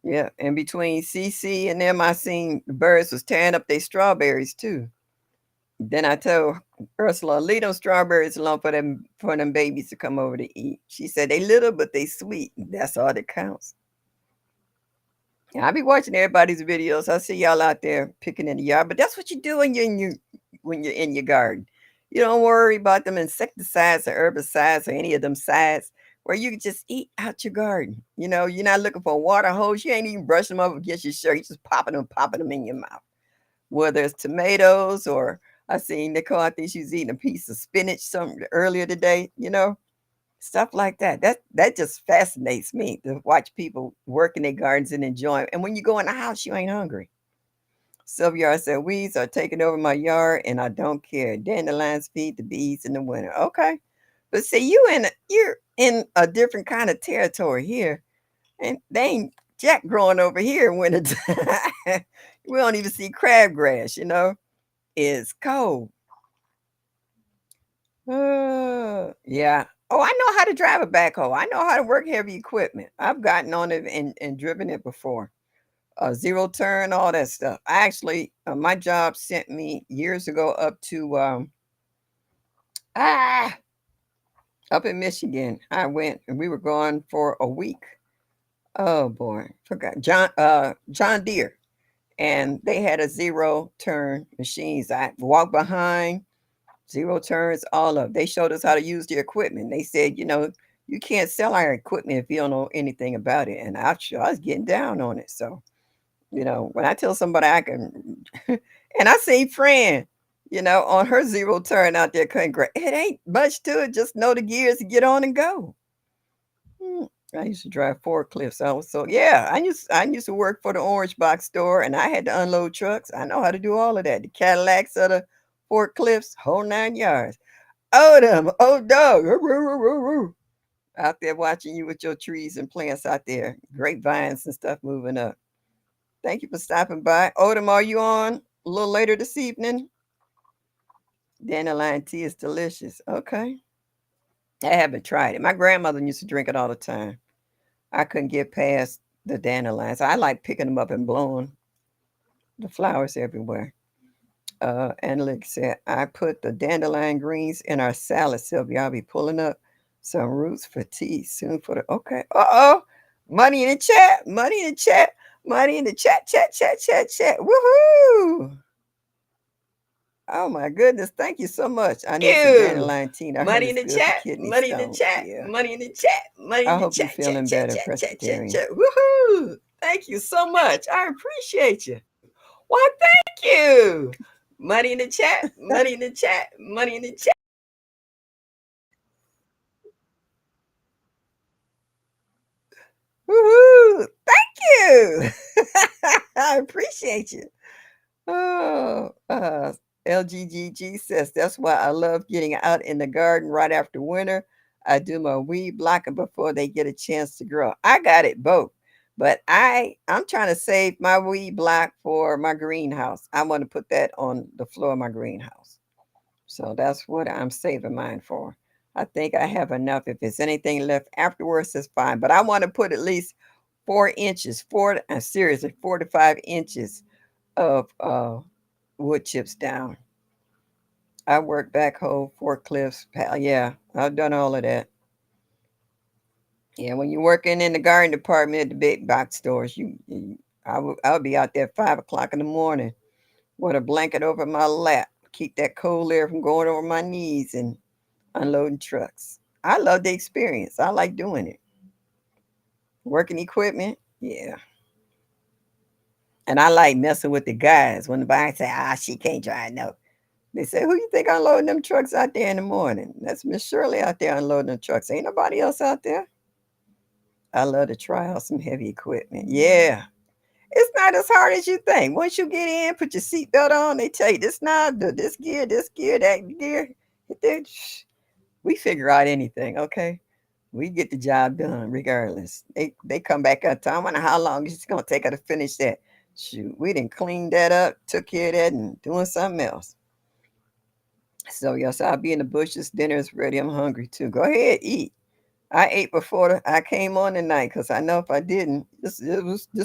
Yeah, and between CC and them, I seen the birds was tearing up their strawberries too. Then I told Ursula, leave them strawberries alone for them babies to come over to eat. She said they little, but they sweet. That's all that counts. I be watching everybody's videos. I see y'all out there picking in the yard, but that's what you do when you're in your garden. You don't worry about them insecticides or herbicides or any of them sides. where you can just eat out your garden. You're not looking for a water hose. You ain't even brushing them up against your shirt. You just popping them in your mouth. Whether it's tomatoes or I seen Nicole, I think she was eating a piece of spinach some earlier today. Stuff like that. That just fascinates me to watch people work in their gardens and enjoy it. And when you go in the house, you ain't hungry. Sylvia said, weeds are taking over my yard and I don't care. Dandelions feed the bees in the winter. Okay. But see, you're in a different kind of territory here. And they ain't jack growing over here in winter time. We don't even see crabgrass. It's cold. Yeah. Oh, I know how to drive a backhoe. I know how to work heavy equipment. I've gotten on it and driven it before. Zero turn, all that stuff. I actually, my job sent me years ago ah, up in Michigan. I went and we were gone for a week. Oh boy, forgot John Deere, and they had a zero turn machines. I walked behind zero turns, all of. They showed us how to use the equipment. They said, you can't sell our equipment if you don't know anything about it. And I was getting down on it. So when I tell somebody I can, and I see Fran, on her zero turn out there cutting grass. It ain't much to it. Just know the gears to get on and go. Mm, I used to drive forklifts. Yeah. I used to work for the Orange Box store, and I had to unload trucks. I know how to do all of that. The Cadillacs of the forklifts, whole 9 yards. Oh, them, oh dog, out there watching you with your trees and plants out there, grapevines and stuff moving up. Thank you for stopping by. Odom, are you on a little later this evening? Dandelion tea is delicious. Okay. I haven't tried it. My grandmother used to drink it all the time. I couldn't get past the dandelions. I like picking them up and blowing the flowers everywhere. Annalise said, I put the dandelion greens in our salad, Sylvia. I'll be pulling up some roots for tea soon for the. Okay. Uh-oh. Money in the chat. Money in the chat. Money in the chat. Chat, chat, chat, chat. Woohoo. Oh my goodness. Thank you so much. I need some You. dandelion tea. I heard Money in it's the good for chat. kidney Money in the stones. chat. Yeah. Money in the chat. Money in I the hope you're chat. Chat, feeling chat, better, chat, chat, chat, Presbyterian. chat. Woohoo. Thank you so much. I appreciate you. Why, thank you. Money in the chat. Money in the chat. Money in the chat. Woohoo! Thank you. I appreciate you. Oh, LGGG says that's why I love getting out in the garden right after winter. I do my weed blocking before they get a chance to grow. I got it both, but I'm trying to save my weed block for my greenhouse. I want to put that on the floor of my greenhouse. So that's what I'm saving mine for. I think I have enough. If there's anything left afterwards, that's fine. But I want to put at least 4 inches, seriously, 4 to 5 inches of wood chips down. I work backhoe, forklifts, pal. Yeah, I've done all of that. Yeah, when you're working in the garden department at the big box stores, I would be out there at 5 o'clock in the morning with a blanket over my lap, keep that cold air from going over my knees and unloading trucks. I love the experience. I like doing it. Working equipment, yeah. And I like messing with the guys when the buyers say, she can't drive. No. They say, who you think unloading them trucks out there in the morning? That's Miss Shirley out there unloading them trucks. Ain't nobody else out there. I love to try out some heavy equipment. Yeah. It's not as hard as you think. Once you get in, put your seatbelt on, they tell you this knob, do this gear, that gear. Hit that. We figure out anything, okay? We get the job done regardless. They come back up. I wonder how long it's gonna take her to finish that. Shoot, we didn't clean that up, took care of that, and doing something else. So yes, I'll be in the bushes. Dinner is ready. I'm hungry too. Go ahead, eat. I ate before I came on tonight because I know if I didn't, this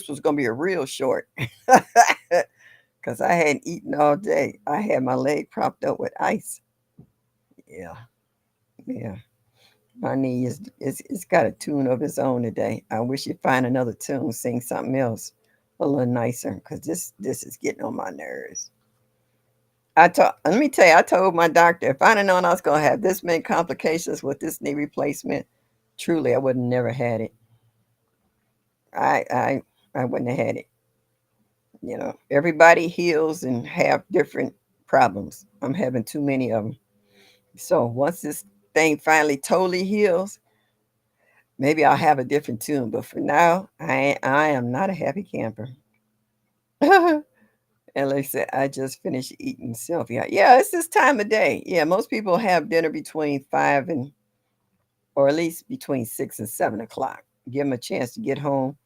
was gonna be a real short. Because I hadn't eaten all day. I had my leg propped up with ice. Yeah, yeah. My knee it's got a tune of its own today. I wish you'd find another tune, sing something else a little nicer, because this is getting on my nerves. Let me tell you, I told my doctor if I'd have known I was gonna have this many complications with this knee replacement, Truly, I would have never had it. I I I wouldn't have had it. Everybody heals and have different problems. I'm having too many of them. So once this thing finally totally heals, maybe I'll have a different tune. But for now, I am not a happy camper. And like I said, I just finished eating Sylvia. Yeah, it's this time of day. Yeah, most people have dinner between 5 and, or at least between 6 and 7 o'clock. Give them a chance to get home,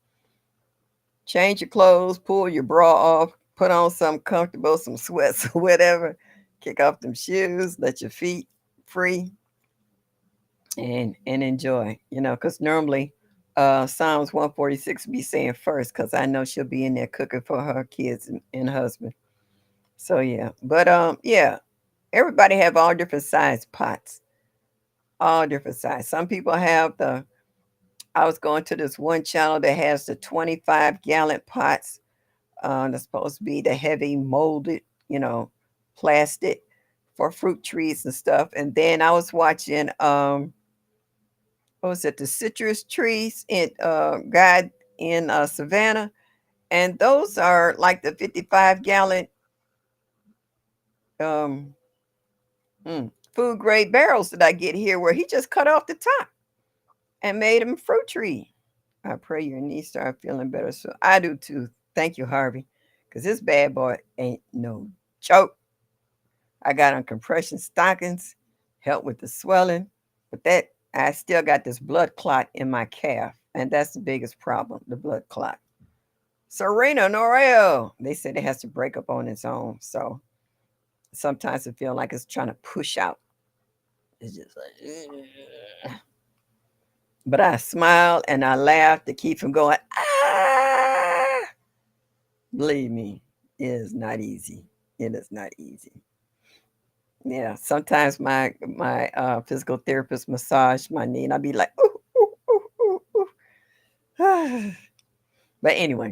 change your clothes, pull your bra off, put on something comfortable, some sweats or whatever, kick off them shoes, let your feet free, and enjoy. Because normally Psalms 146 be saying first, because I know she'll be in there cooking for her kids and husband. So yeah. But yeah, everybody have all different size pots, all different size. Some people have the I was going to this one channel that has the 25-gallon pots. That's supposed to be the heavy molded, you know, plastic for fruit trees and stuff. And then I was watching what was it, the citrus trees in guide in Savannah. And those are like the 55-gallon um food grade barrels that I get here where he just cut off the top and made him a fruit tree. I pray your knees start feeling better. So I do too. Thank you, Harvey. Because this bad boy ain't no joke. I got on compression stockings, help with the swelling. But that I still got this blood clot in my calf. And that's the biggest problem, the blood clot. Serena Norel. They said it has to break up on its own. So sometimes it feels like it's trying to push out. It's just like, ugh. But I smile and I laugh to keep from going, ah. Believe me, it is not easy. It is not easy. Yeah, sometimes my physical therapist massage my knee, and I'd be like, ooh, ooh, ooh, ooh, ooh. But anyway,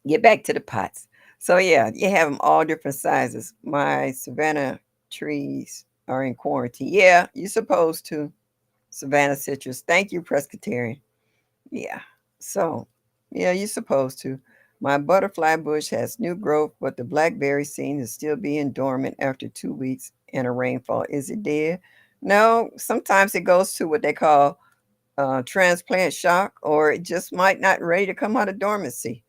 get back to the pots. So yeah, you have them all different sizes. My Savannah trees are in quarantine. Yeah, you're supposed to. Savannah citrus. Thank you, Presbyterian. Yeah. So, yeah, you're supposed to. My butterfly bush has new growth, but the blackberry seed is still being dormant after 2 weeks and a rainfall. Is it dead? No. Sometimes it goes to what they call transplant shock, or it just might not ready to come out of dormancy.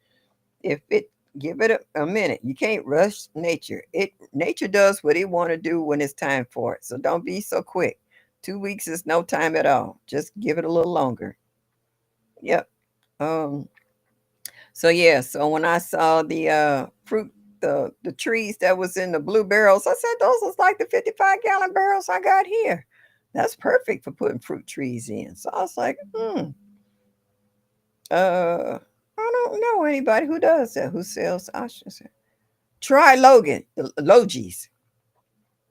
If it give it a minute, you can't rush nature. Nature does what it want to do when it's time for it. So don't be so quick. 2 weeks is no time at all. Just give it a little longer. Yep. Um, so yeah, so when I saw the fruit the trees that was in the blue barrels, I said those was like the 55-gallon barrels I got here. That's perfect for putting fruit trees in. So I was like, I don't know anybody who does that, who sells ostriches. Try Logan, Logis.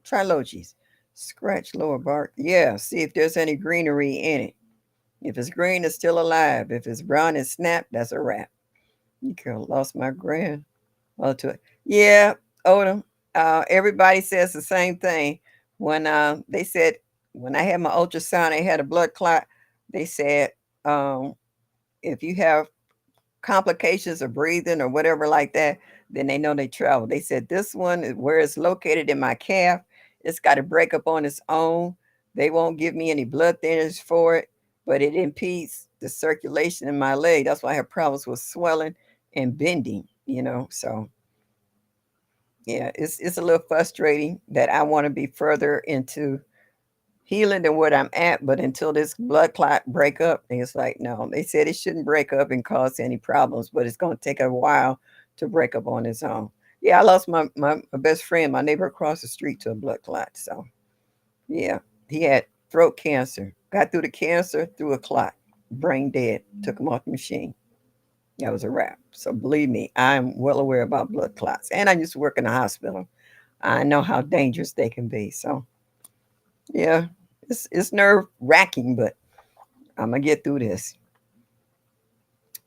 Try Logis. Scratch lower bark. Yeah, see if there's any greenery in it. If it's green, it's still alive. If it's brown and snapped, that's a wrap. You girl lost my grand. Oh, to it. Yeah, Odom. Everybody says the same thing. When they said when I had my ultrasound, I had a blood clot. They said um, if you have complications of breathing or whatever like that, then they know they travel. They said this one, where it's located in my calf, it's got to break up on its own. They won't give me any blood thinners for it, but it impedes the circulation in my leg. That's why I have problems with swelling and bending. So yeah, it's a little frustrating that I want to be further into healing than what I'm at, but until this blood clot break up, it's like no. They said it shouldn't break up and cause any problems, but it's going to take a while to break up on its own. Yeah, I lost my best friend, my neighbor across the street, to a blood clot. So yeah, he had throat cancer. Got through the cancer through a clot, brain dead. Took him off the machine. That was a wrap. So believe me, I'm well aware about blood clots, and I used to work in the hospital. I know how dangerous they can be. So yeah, it's nerve wracking, but I'm gonna get through this.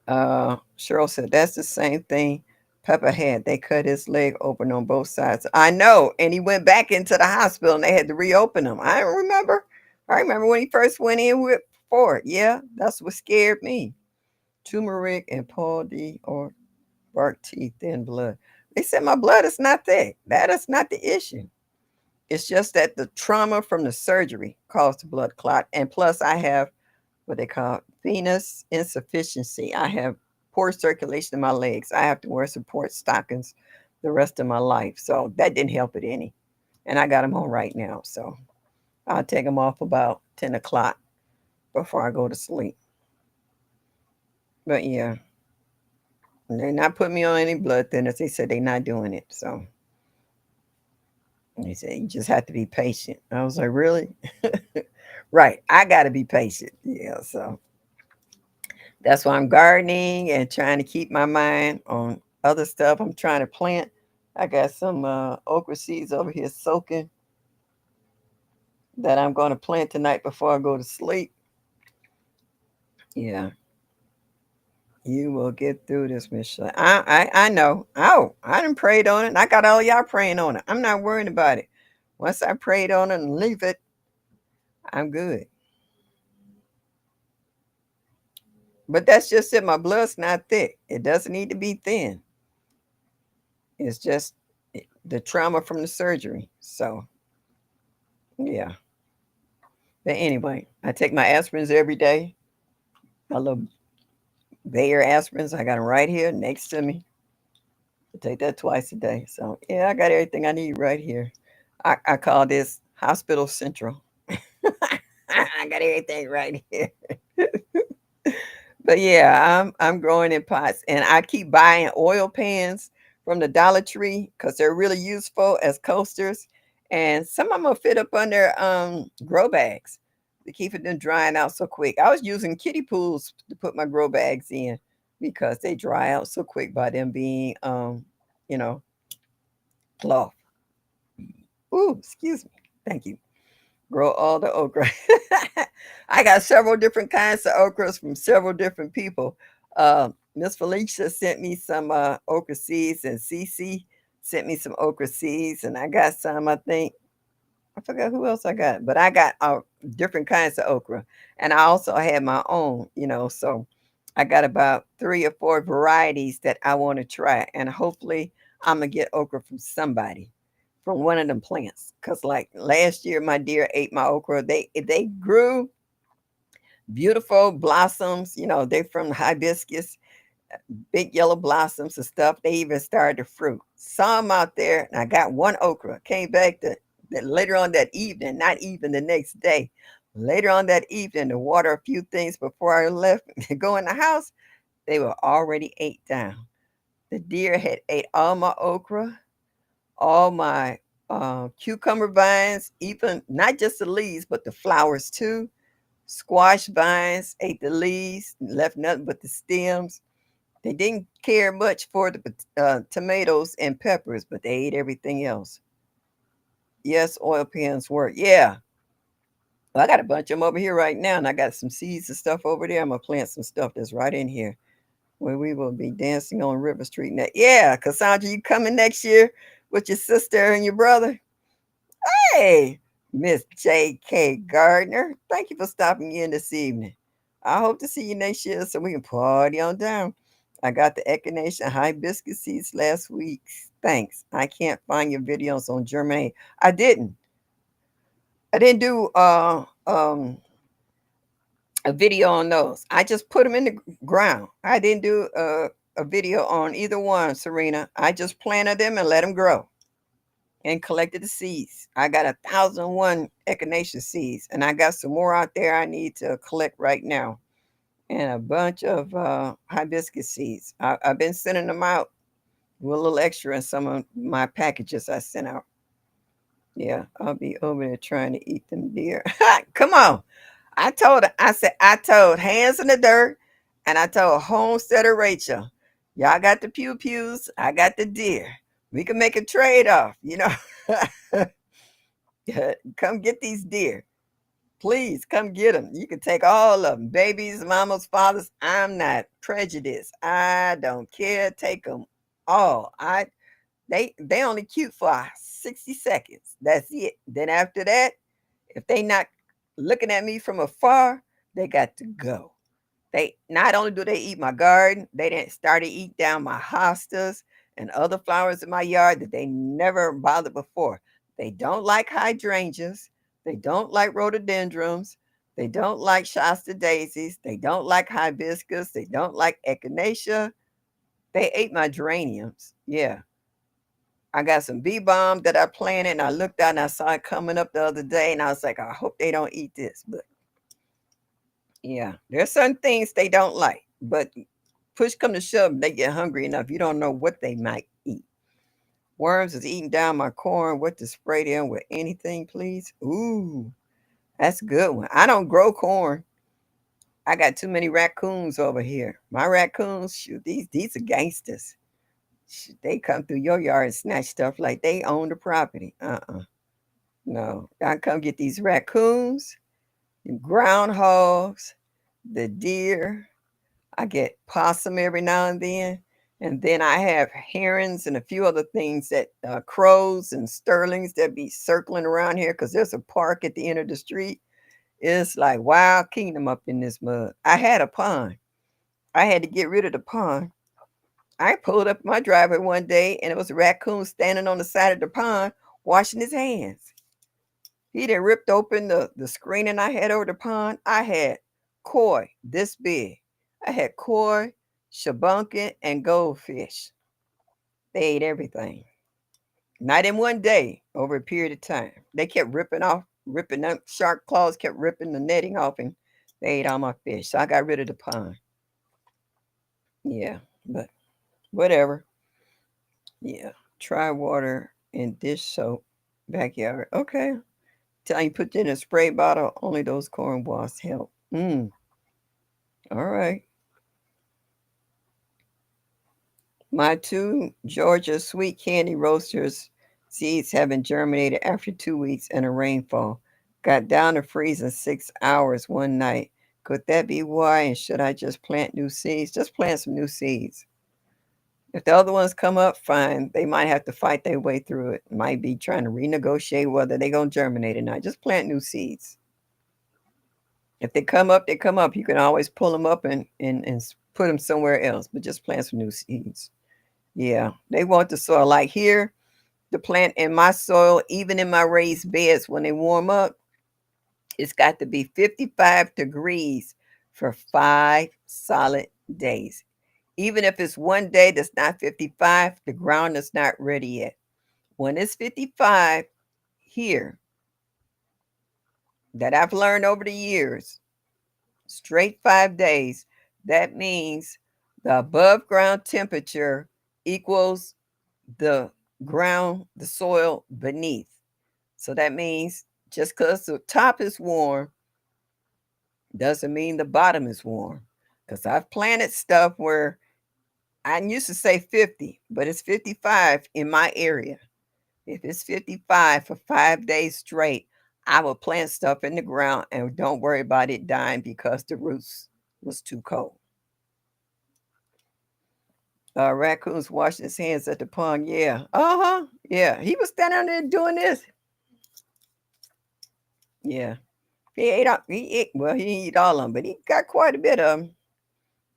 Cheryl said that's the same thing Pepper had. They cut his leg open on both sides. I know, and he went back into the hospital, and they had to reopen him. I remember. I remember when he first went in with for it. Yeah, that's what scared me. Turmeric and Paul D or bark tea, thin blood. They said my blood is not thick. That is not the issue. It's just that the trauma from the surgery caused the blood clot. And plus, I have what they call venous insufficiency. I have poor circulation in my legs. I have to wear support stockings the rest of my life. So that didn't help it any. And I got them on right now. So I'll take them off about 10 o'clock before I go to sleep. But yeah, they're not putting me on any blood thinners. They said they're not doing it. So they said you just have to be patient. I was like, really? Right. I got to be patient. Yeah. So that's why I'm gardening and trying to keep my mind on other stuff. I'm trying to plant. I got some okra seeds over here soaking that I'm going to plant tonight before I go to sleep. Yeah, you will get through this, Miss Shay. I know. Oh, I done prayed on it. And I got all y'all praying on it. I'm not worrying about it. Once I prayed on it and leave it, I'm good. But that's just it. My blood's not thick. It doesn't need to be thin. It's just the trauma from the surgery. So yeah. But anyway, I take my aspirins every day. My little Bayer aspirins. I got them right here next to me. I take that twice a day. So yeah, I got everything I need right here. I call this Hospital Central. I got everything right here. But yeah, I'm growing in pots, and I keep buying oil pans from the Dollar Tree because they're really useful as coasters, and some of them will fit up under grow bags to keep it from drying out so quick. I was using kiddie pools to put my grow bags in because they dry out so quick by them being you know cloth. Ooh, excuse me. Thank you. Grow all the okra. I got several different kinds of okras from several different people. Miss Felicia sent me some okra seeds, and Cece sent me some okra seeds, and I got some. I think I forgot who else I got, but I got different kinds of okra, and I also had my own. So I got about 3 or 4 varieties that I want to try, and hopefully I'm gonna get okra from somebody from one of them plants. Cause like last year, my deer ate my okra. They grew beautiful blossoms. They're from the hibiscus, big yellow blossoms and stuff. They even started to fruit. Some out there, and I got one okra. Came back that later on that evening, not even the next day. Later on that evening, to water a few things before I left to go in the house, they were already ate down. The deer had ate all my okra, all my cucumber vines, even not just the leaves, but the flowers too. Squash vines ate the leaves, left nothing but the stems. They didn't care much for the tomatoes and peppers, but they ate everything else. Yes, oil pans work. Yeah. Well, I got a bunch of them over here right now, and I got some seeds and stuff over there. I'm gonna plant some stuff that's right in here where we will be dancing on River Street. Yeah, Cassandra, you coming next year with your sister and your brother? Hey, Miss J.K. Gardner, thank you for stopping in this evening. I hope to see you next year so we can party on down. I got the echinacea hibiscus seeds last week. Thanks. I can't find your videos on Germaine. I didn't. I didn't do a video on those. I just put them in the ground. I didn't do a video on either one, Serena. I just planted them and let them grow and collected the seeds. I got 1,001 echinacea seeds, and I got some more out there I need to collect right now, and a bunch of hibiscus seeds. I've been sending them out with a little extra in some of my packages I sent out. Yeah, I'll be over there trying to eat them deer. Come on. I told her, I told Hands in the Dirt, and I told Homesteader Rachel, y'all got the pew pews, I got the deer. We can make a trade off. Come get these deer. Please come get them. You can take all of them, babies, mamas, fathers. I'm not prejudiced. I don't care. Take them all. They only cute for 60 seconds. That's it. Then after that, if they not looking at me from afar, They got to go. They not only do they eat my garden, they didn't start to eat down my hostas and other flowers in my yard that they never bothered before. They don't like hydrangeas. They don't like rhododendrons. They don't like Shasta daisies. They don't like hibiscus. They don't like echinacea. They ate my geraniums. Yeah. I got some bee balm that I planted and I looked out and I saw it coming up the other day and I was like, I hope they don't eat this. But yeah, there's certain things they don't like. But push come to shove, they get hungry enough. You don't know what they might eat. Worms is eating down my corn. What to spray them with anything, please? Ooh, that's a good one. I don't grow corn. I got too many raccoons over here. My raccoons, shoot, these are gangsters. Shoot, they come through your yard and snatch stuff like they own the property. No. I come get these raccoons, the groundhogs, the deer. I get possum every now and then. And then I have herons and a few other things that crows and sterlings that be circling around here because there's a park at the end of the street. It's like wild kingdom up in this mud. I had a pond. I had to get rid of the pond. I pulled up my driveway one day and it was a raccoon standing on the side of the pond washing his hands. He done ripped open the screening I had over the pond. I had koi this big. I had koi, shabunkin, and goldfish. They ate everything. Not in one day, over a period of time. They kept ripping up shark claws, kept ripping the netting off, and they ate all my fish. So I got rid of the pond. Yeah, but whatever. Yeah. Try water and dish soap backyard. Okay. Tell you put it in a spray bottle, only those corn wasps help. All right. My two Georgia sweet candy roasters seeds have been germinated after 2 weeks and a rainfall. Got down to freezing 6 hours one night. Could that be why? And should I just plant new seeds? Just plant some new seeds. If the other ones come up, fine. They might have to fight their way through it. Might be trying to renegotiate whether they're going to germinate or not. Just plant new seeds. If they come up, they come up. You can always pull them up and put them somewhere else, but just plant some new seeds. Yeah, they want the soil. Like here, the plant in my soil, even in my raised beds, when they warm up, it's got to be 55 degrees for 5 solid days. Even if it's one day that's not 55, the ground is not ready yet. When it's 55 here, that I've learned over the years, straight 5 days, that means the above ground temperature equals the ground, the soil beneath. So that means just because the top is warm doesn't mean the bottom is warm. Because I've planted stuff where I used to say 50, but it's 55 in my area. If it's 55 for 5 days straight, I will plant stuff in the ground and don't worry about it dying because the roots was too cold. Raccoons washing his hands at the pond. Yeah. Uh-huh. Yeah. He was standing there doing this. Yeah. Well, he didn't eat all of them, but he got quite a bit of them.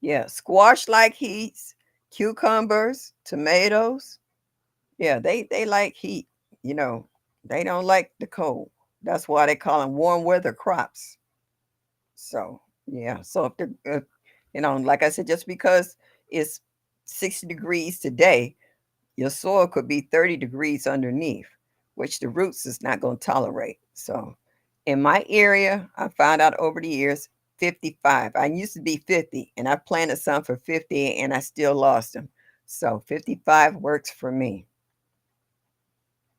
Yeah. Squash like heats, cucumbers, tomatoes. Yeah, they like heat, you know. They don't like the cold. That's why they call them warm weather crops. So, yeah. So if like I said, just because it's 60 degrees today, your soil could be 30 degrees underneath, which the roots is not going to tolerate. So, in my area, I found out over the years 55. I used to be 50 and I planted some for 50 and I still lost them. So, 55 works for me.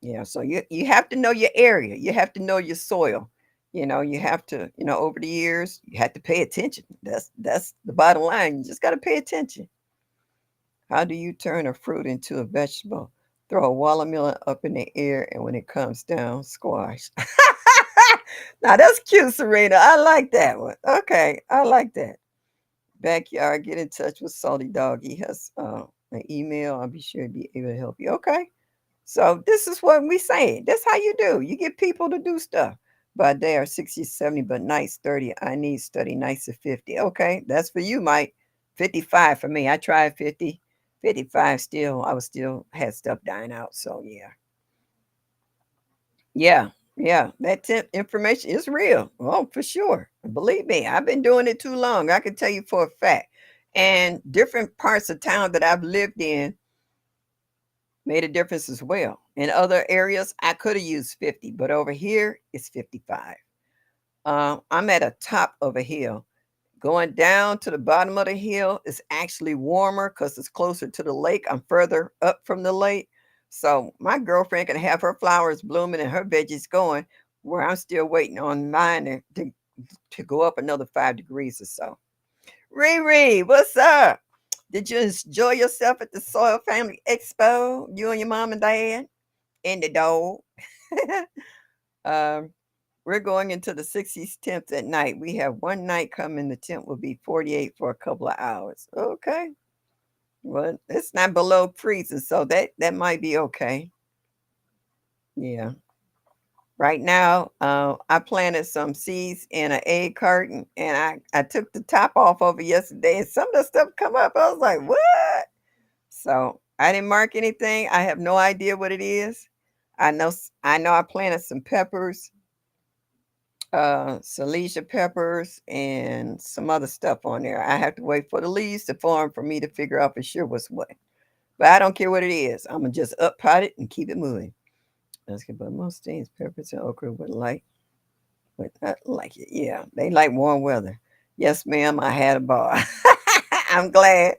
Yeah, so you have to know your area. You have to know your soil. You have to, over the years, you have to pay attention. That's the bottom line. You just got to pay attention. How do you turn a fruit into a vegetable? Throw a watermelon up in the air, and when it comes down, squash. Now that's cute, Serena. I like that one. Okay, I like that. Backyard, get in touch with Salty Dog. He has an email. I'll be sure to be able to help you. Okay. So this is what we saying. That's how you do. You get people to do stuff. By day are 60, 70, but nights 30. I need study nights of 50. Okay, that's for you, Mike. 55 for me. I tried 50. 55 still, I was still had stuff dying out. So yeah. Yeah. Yeah. That information is real. Oh, for sure. Believe me, I've been doing it too long. I can tell you for a fact. And different parts of town that I've lived in made a difference as well. In other areas, I could have used 50, but over here it's 55. I'm at a top of a hill. Going down to the bottom of the hill is actually warmer because it's closer to the lake. I'm further up from the lake. So my girlfriend can have her flowers blooming and her veggies going, where I'm still waiting on mine to go up another 5 degrees or so. Riri, what's up? Did you enjoy yourself at the Soil Family Expo? You and your mom and dad? And the dog? um, we're going into the 60s temps at night. We have one night coming. The temp will be 48 for a couple of hours. Okay. Well, it's not below freezing, so that might be okay. Yeah. Right now, I planted some seeds in an egg carton, and I took the top off of it yesterday, and some of the stuff come up. I was like, what? So I didn't mark anything. I have no idea what it is. I know I planted some peppers, Silesia peppers, and some other stuff on there. I have to wait for the leaves to form for me to figure out for sure what's what. But I don't care what it is. I'm gonna just up pot it and keep it moving. That's good, but most things, peppers and okra would not like it. Yeah, they like warm weather. Yes, ma'am. I had a ball. I'm glad.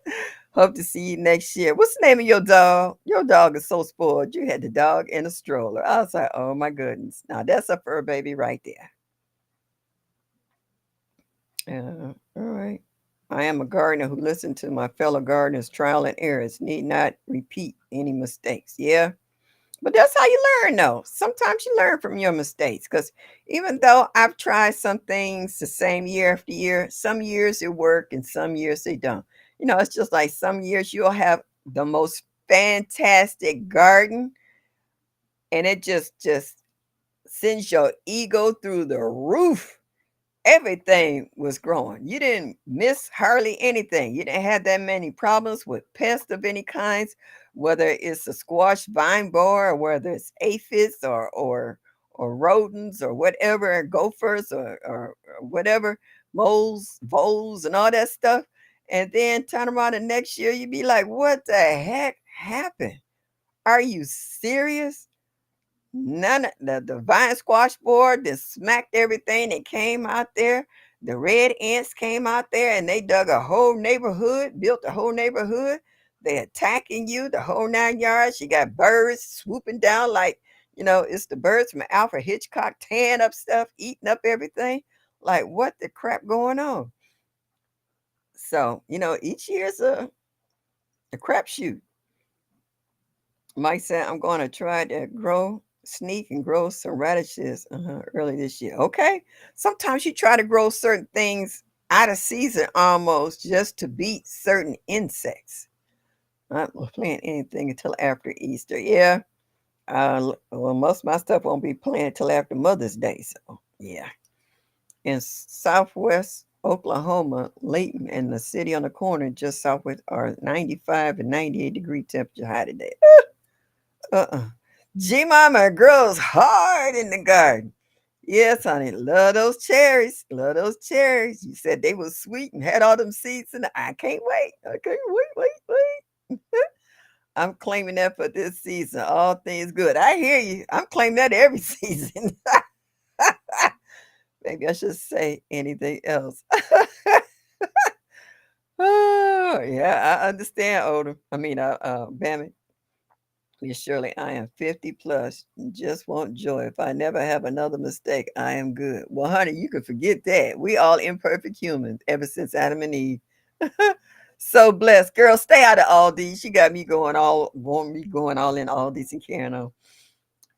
Hope to see you next year. What's the name of your dog? Your dog is so spoiled. You had the dog in a stroller. I was like, oh my goodness. Now that's a fur baby right there. All right. I am a gardener who listened to my fellow gardeners' trial and errors, need not repeat any mistakes. Yeah. But that's how you learn, though. Sometimes you learn from your mistakes because even though I've tried some things the same year after year, some years it work and some years they don't. It's just like some years you'll have the most fantastic garden and it just sends your ego through the roof. Everything was growing. You didn't miss hardly anything. You didn't have that many problems with pests of any kinds, whether it's a squash vine borer, or whether it's aphids or rodents or whatever, gophers or whatever, moles, voles, and all that stuff. And then turn around the next year, you'd be like, what the heck happened? Are you serious? None of the vine squash board that smacked everything that came out there. The red ants came out there and they dug a whole neighborhood, built a whole neighborhood. They attacking you the whole 9 yards. You got birds swooping down like, it's the birds from Alfred Hitchcock tearing up stuff, eating up everything. Like what the crap going on? So, each year's a crapshoot. Mike said, I'm going to try to sneak and grow some radishes early this year. Okay. Sometimes you try to grow certain things out of season almost just to beat certain insects. Not plant anything until after Easter. Yeah. Well, most of my stuff won't be planted till after Mother's Day. So, yeah. In southwest Oklahoma, Layton and the city on the corner just southwest are 95 and 98-degree temperature high today. Uh-uh. G Mama grows hard in the garden. Yes, honey. Love those cherries. Love those cherries. You said they was sweet and had all them seeds in it. I can't wait. I can't wait. I'm claiming that for this season. All things good. I hear you. I'm claiming that every season. Maybe I should say anything else. Oh, yeah, I understand, Odom. Bammy. Yes, surely I am 50 plus. Just want joy. If I never have another mistake, I am good. Well, honey, you can forget that. We all imperfect humans ever since Adam and Eve. So blessed. Girl, stay out of all these. She got me want me going all in all these and carrying on.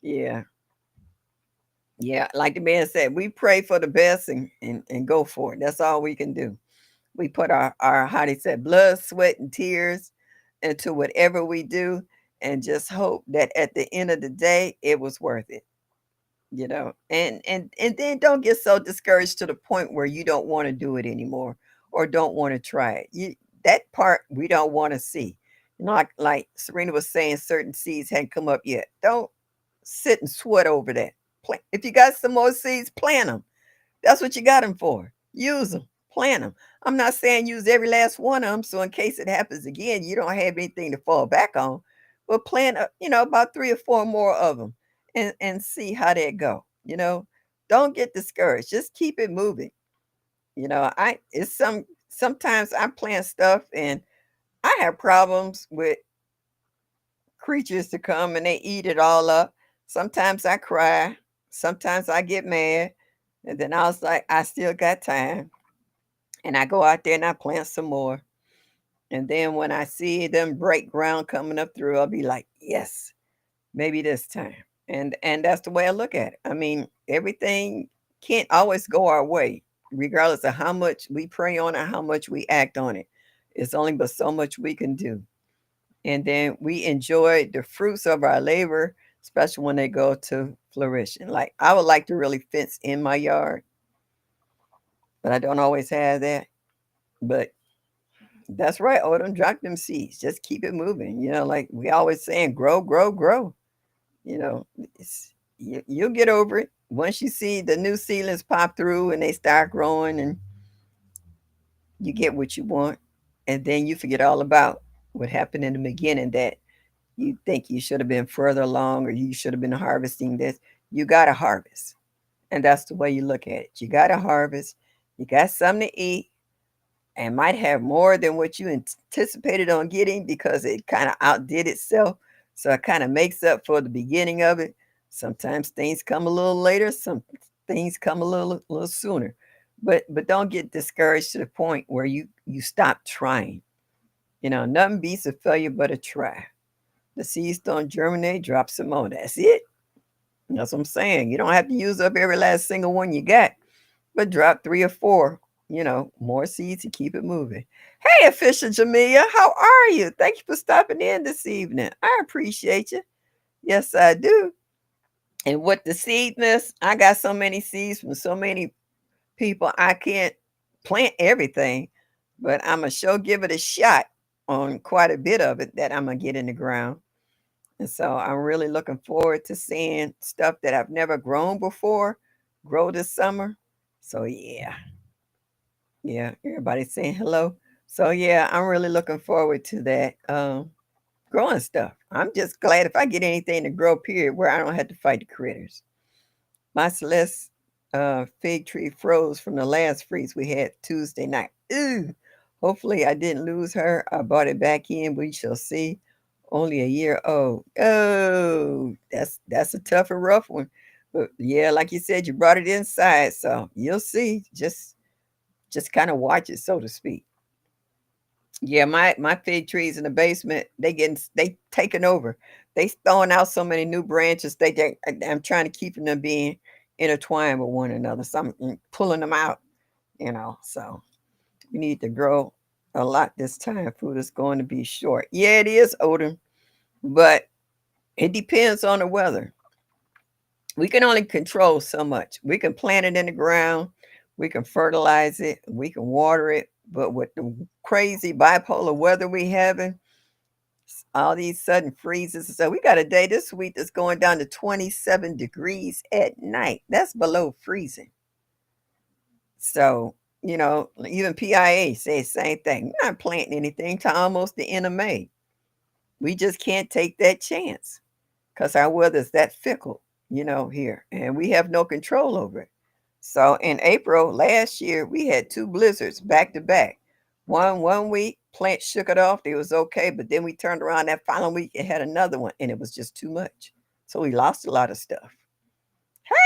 Yeah. Yeah. Like the man said, we pray for the best and go for it. That's all we can do. We put our how they said blood, sweat, and tears into whatever we do and just hope that at the end of the day it was worth it. and then don't get so discouraged to the point where you don't want to do it anymore or don't want to try it. That part we don't want to see. Like Serena was saying, certain seeds hadn't come up yet. Don't sit and sweat over that. If you got some more seeds, plant them. That's what you got them for. Use them, plant them. I'm not saying use every last one of them, so in case it happens again, you don't have anything to fall back on. But plant, about 3 or 4 more of them, and see how they go. Don't get discouraged. Just keep it moving. I it's sometimes I plant stuff and I have problems with creatures to come and they eat it all up. Sometimes I cry. Sometimes I get mad. And then I was like, I still got time. And I go out there and I plant some more. And then when I see them break ground coming up through, I'll be like, yes, maybe this time. And that's the way I look at it. I mean, everything can't always go our way, regardless of how much we pray on it, how much we act on it. It's only but so much we can do. And then we enjoy the fruits of our labor, especially when they go to flourishing. Like I would like to really fence in my yard, but I don't always have that. But that's right, Odom, drop them seeds. Just keep it moving. Like we always saying, grow, grow, grow. You know, you'll get over it. Once you see the new seedlings pop through and they start growing and you get what you want, and then you forget all about what happened in the beginning that you think you should have been further along or you should have been harvesting this. You got to harvest. And that's the way you look at it. You got to harvest. You got something to eat and might have more than what you anticipated on getting because it kind of outdid itself. So it kind of makes up for the beginning of it. Sometimes things come a little later, some things come a little sooner. But don't get discouraged to the point where you stop trying. Nothing beats a failure but a try. The seeds don't germinate, drop some more. That's it. That's what I'm saying. You don't have to use up every last single one you got, but drop 3 or 4, more seeds to keep it moving. Hey, Official Jamia, how are you? Thank you for stopping in this evening. I appreciate you. Yes, I do. And with the seedness, I got so many seeds from so many people, I can't plant everything, but I'm going to sure give it a shot on quite a bit of it that I'm going to get in the ground. And so I'm really looking forward to seeing stuff that I've never grown before grow this summer. So yeah. Yeah, everybody's saying hello. So yeah, I'm really looking forward to that growing stuff. I'm just glad if I get anything to grow, period, where I don't have to fight the critters. My Celeste fig tree froze from the last freeze we had Tuesday night. Ooh, hopefully I didn't lose her. I brought it back in. We shall see. Only a year old. Oh, that's a tough and rough one. But yeah, like you said, you brought it inside, so you'll see. Just kind of watch it, so to speak. Yeah, my fig trees in the basement, they taking over. They throwing out so many new branches. I'm trying to keep them being intertwined with one another. So I'm pulling them out. So we need to grow a lot this time. Food is going to be short. Yeah, it is, Odin, but it depends on the weather. We can only control so much. We can plant it in the ground, we can fertilize it, we can water it, but with the crazy bipolar weather we having, all these sudden freezes. So we got a day this week that's going down to 27 degrees at night. That's below freezing. So, even PIA says same thing. We're not planting anything till almost the end of May. We just can't take that chance because our weather's that fickle, here, and we have no control over it. So in April last year, we had 2 blizzards back to back. One week, plants shook it off, it was okay, but then we turned around that following week and had another one, and it was just too much. So we lost a lot of stuff.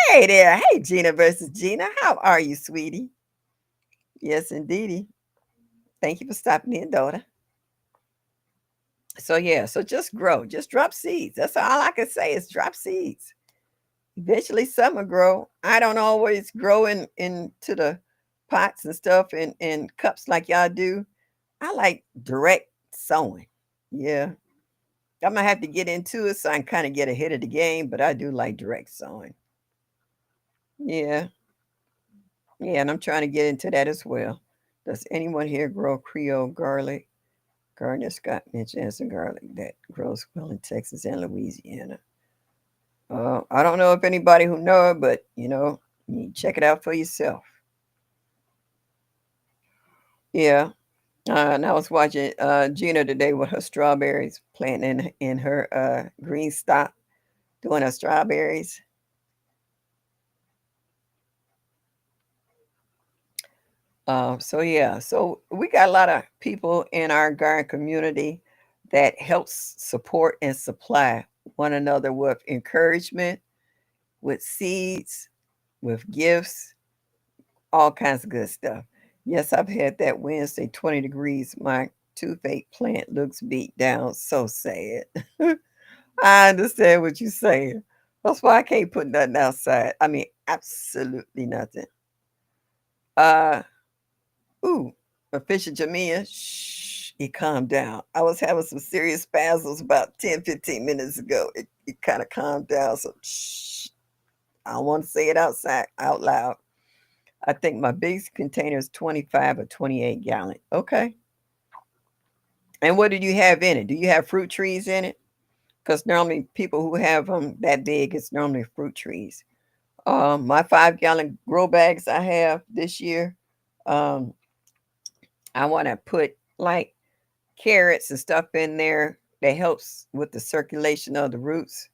Hey there, hey Gina versus Gina, how are you, sweetie? Yes, indeedy. Thank you for stopping in, daughter. So yeah, so just grow, just drop seeds. That's all I can say is drop seeds. Eventually some will grow. I don't always grow into the pots and stuff in cups like y'all do. I like direct sowing. Yeah. I'm gonna have to get into it so I can kind of get ahead of the game, but I do like direct sowing. Yeah. Yeah, and I'm trying to get into that as well. Does anyone here grow Creole garlic? Gardner Scott mentioned as a garlic that grows well in Texas and Louisiana. I don't know if anybody who know it, but you check it out for yourself. Yeah. And I was watching Gina today with her strawberries planting in her green stock, doing her strawberries. So yeah, so we got a lot of people in our garden community that helps support and supply one another with encouragement, with seeds, with gifts, all kinds of good stuff. Yes, I've had that Wednesday, 20 degrees. My toothache plant looks beat down. So sad. I understand what you're saying. That's why I can't put nothing outside. I mean, absolutely nothing. Uh, ooh, Official Jamia, shh, it calmed down. I was having some serious spasms about 10, 15 minutes ago. It kind of calmed down. So, shh, I don't want to say it outside out loud. I think my biggest container is 25 or 28 gallon. Okay. And what did you have in it? Do you have fruit trees in it? Because normally people who have them that big, it's normally fruit trees. My 5 gallon grow bags I have this year, um, I want to put like carrots and stuff in there that helps with the circulation of the roots.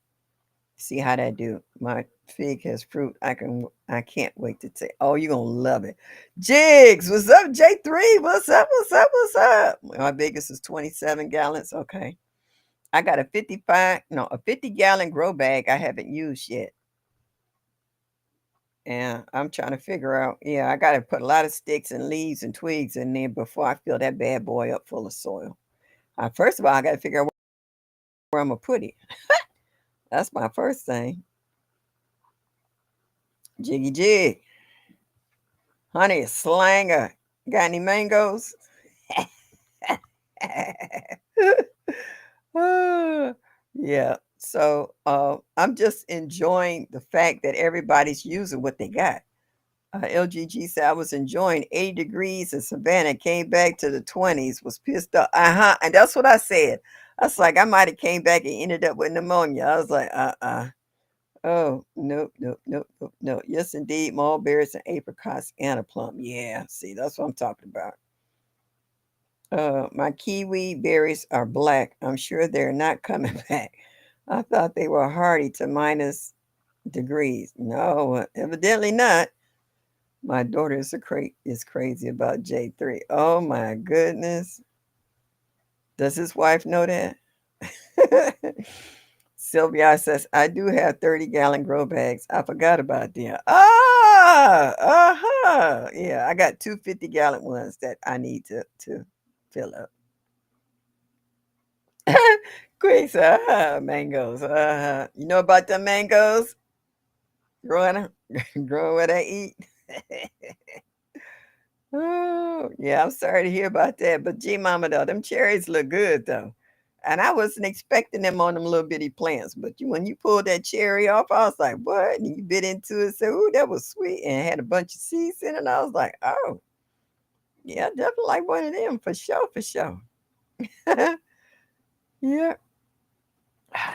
See how that do. My fig has fruit. I can't wait to take. Oh, you're gonna love it. Jigs, what's up? J3, what's up? What's up? What's up? My biggest is 27 gallons. Okay. I got a 55, no, a 50-gallon grow bag I haven't used yet. And I'm trying to figure out, yeah, I gotta put a lot of sticks and leaves and twigs in there before I fill that bad boy up full of soil. First of all, I gotta figure out where I'm gonna put it. That's my first thing. Jiggy jig. Honey, slanger. Got any mangoes? Ah, yeah. So I'm just enjoying the fact that everybody's using what they got. LGG said I was enjoying 80 degrees in Savannah, came back to the 20s, was pissed off. Uh-huh. And that's what I said. I was like, I might have came back and ended up with pneumonia. I was like, uh-uh. Oh, nope, nope, nope, nope, no. Yes, indeed. Mulberries and apricots and a plum. Yeah, see, that's what I'm talking about. My kiwi berries are black. I'm sure they're not coming back. I thought they were hardy to minus degrees. No, evidently not. My daughter is crazy about J3. Oh my goodness. Does his wife know that? Sylvia says, I do have 30-gallon grow bags. I forgot about them. Ah, uh-huh. Yeah, I got two 50-gallon ones that I need to fill up. Quick, mangoes. You know about the mangoes? Growing, growing what I eat. Oh, yeah, I'm sorry to hear about that. But gee, mama, though, them cherries look good though. And I wasn't expecting them on them little bitty plants. But when you pulled that cherry off, I was like, what? And you bit into it, said, ooh, that was sweet. And it had a bunch of seeds in it. And I was like, oh, yeah, definitely like one of them for sure, for sure. Yeah.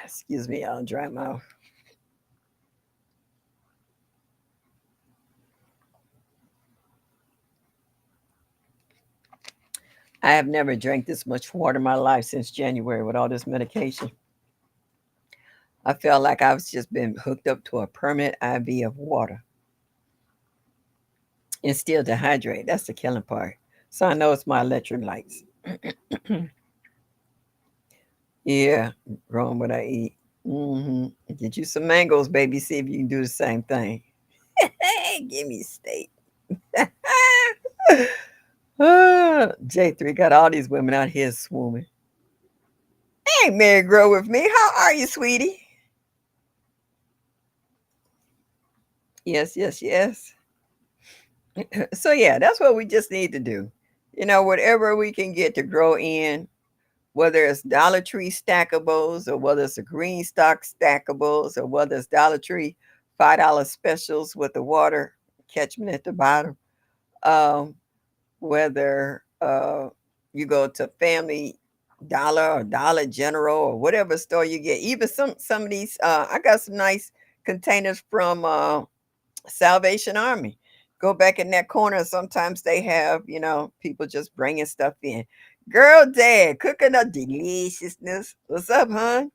Excuse me, I'll dry mouth. I have never drank this much water in my life since January with all this medication. I felt like I was just been hooked up to a permanent IV of water and still dehydrated. That's the killing part. So I know it's my electrolytes. Yeah, growing what I eat. Get you some mangoes, baby. See if you can do the same thing. Give me steak. J3 got all these women out here swimming. Hey, Mary, grow with me. How are you, sweetie? Yes, yes, yes. So yeah, that's what we just need to do. Whatever we can get to grow in, whether it's Dollar Tree stackables or whether it's a green stock stackables or whether it's Dollar Tree $5 specials with the water catchment at the bottom. Um, whether you go to Family Dollar or Dollar General or whatever store you get, even some of these, I got some nice containers from Salvation Army. Go back in that corner. Sometimes they have, people just bringing stuff in. Girl, dad, cooking up deliciousness. What's up, hon?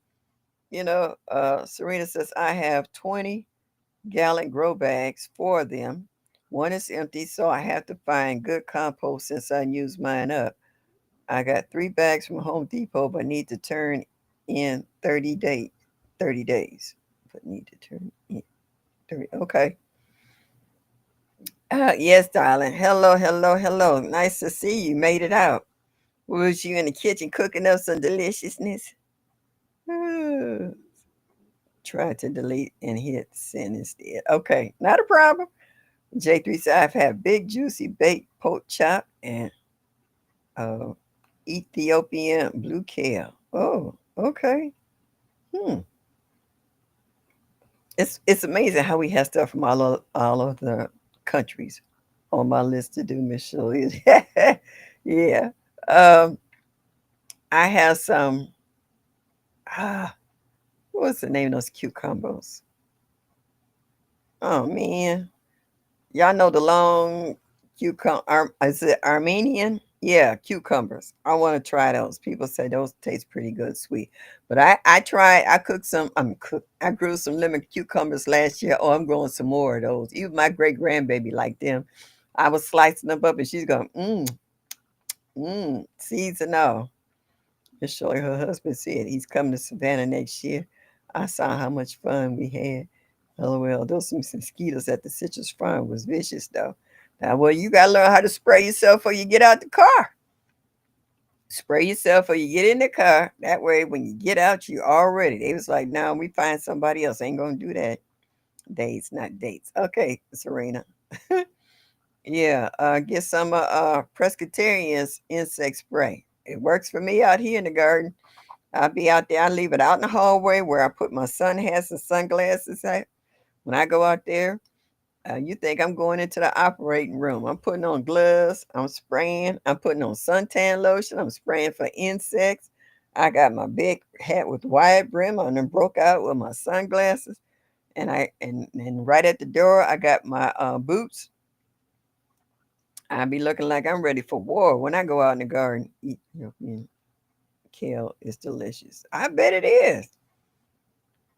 Serena says, I have 20-gallon grow bags, four of them. One is empty, so I have to find good compost since I used mine up. I got 3 bags from Home Depot, but need to turn in 30 days. But need to turn in 30. Okay. Yes, darling. Hello, hello, hello. Nice to see you. Made it out. Was you in the kitchen cooking up some deliciousness? Ooh. Try to delete and hit send instead. Okay, not a problem. J3 said I've had big juicy baked pork chop and uh, Ethiopian blue kale. Oh, okay. Hmm. It's amazing how we have stuff from all of the countries on my list to do, Miss Shirley. Yeah. Um, I have some. Ah, what's the name of those cucumbers? Oh man, y'all know the long cucumber. Is it Armenian? Yeah, cucumbers. I want to try those. People say those taste pretty good, sweet. But I tried. I cooked some. I grew some lemon cucumbers last year. Oh, I'm growing some more of those. Even my great grandbaby liked them. I was slicing them up, and she's going, seeds and all. Miss Shirley, her husband said he's coming to Savannah next year. I saw how much fun we had. LOL. Those mosquitoes at the citrus farm was vicious though. Now, well, you gotta learn how to spray yourself before you get out the car. Spray yourself before you get in the car. That way, when you get out, you all ready. They was like, "No, we find somebody else. Ain't gonna do that. Dates, not dates." Okay, Serena. Yeah, get some Presbyterian's insect spray. It works for me out here in the garden. I'll be out there. I leave it out in the hallway where I put my sun hats and sunglasses at. When I go out there, you think I'm going into the operating room. I'm putting on gloves. I'm spraying. I'm putting on suntan lotion. I'm spraying for insects. I got my big hat with wide brim on and broke out with my sunglasses. And right at the door, I got my boots. I be looking like I'm ready for war when I go out in the garden. Eat, kale is delicious. I bet it is.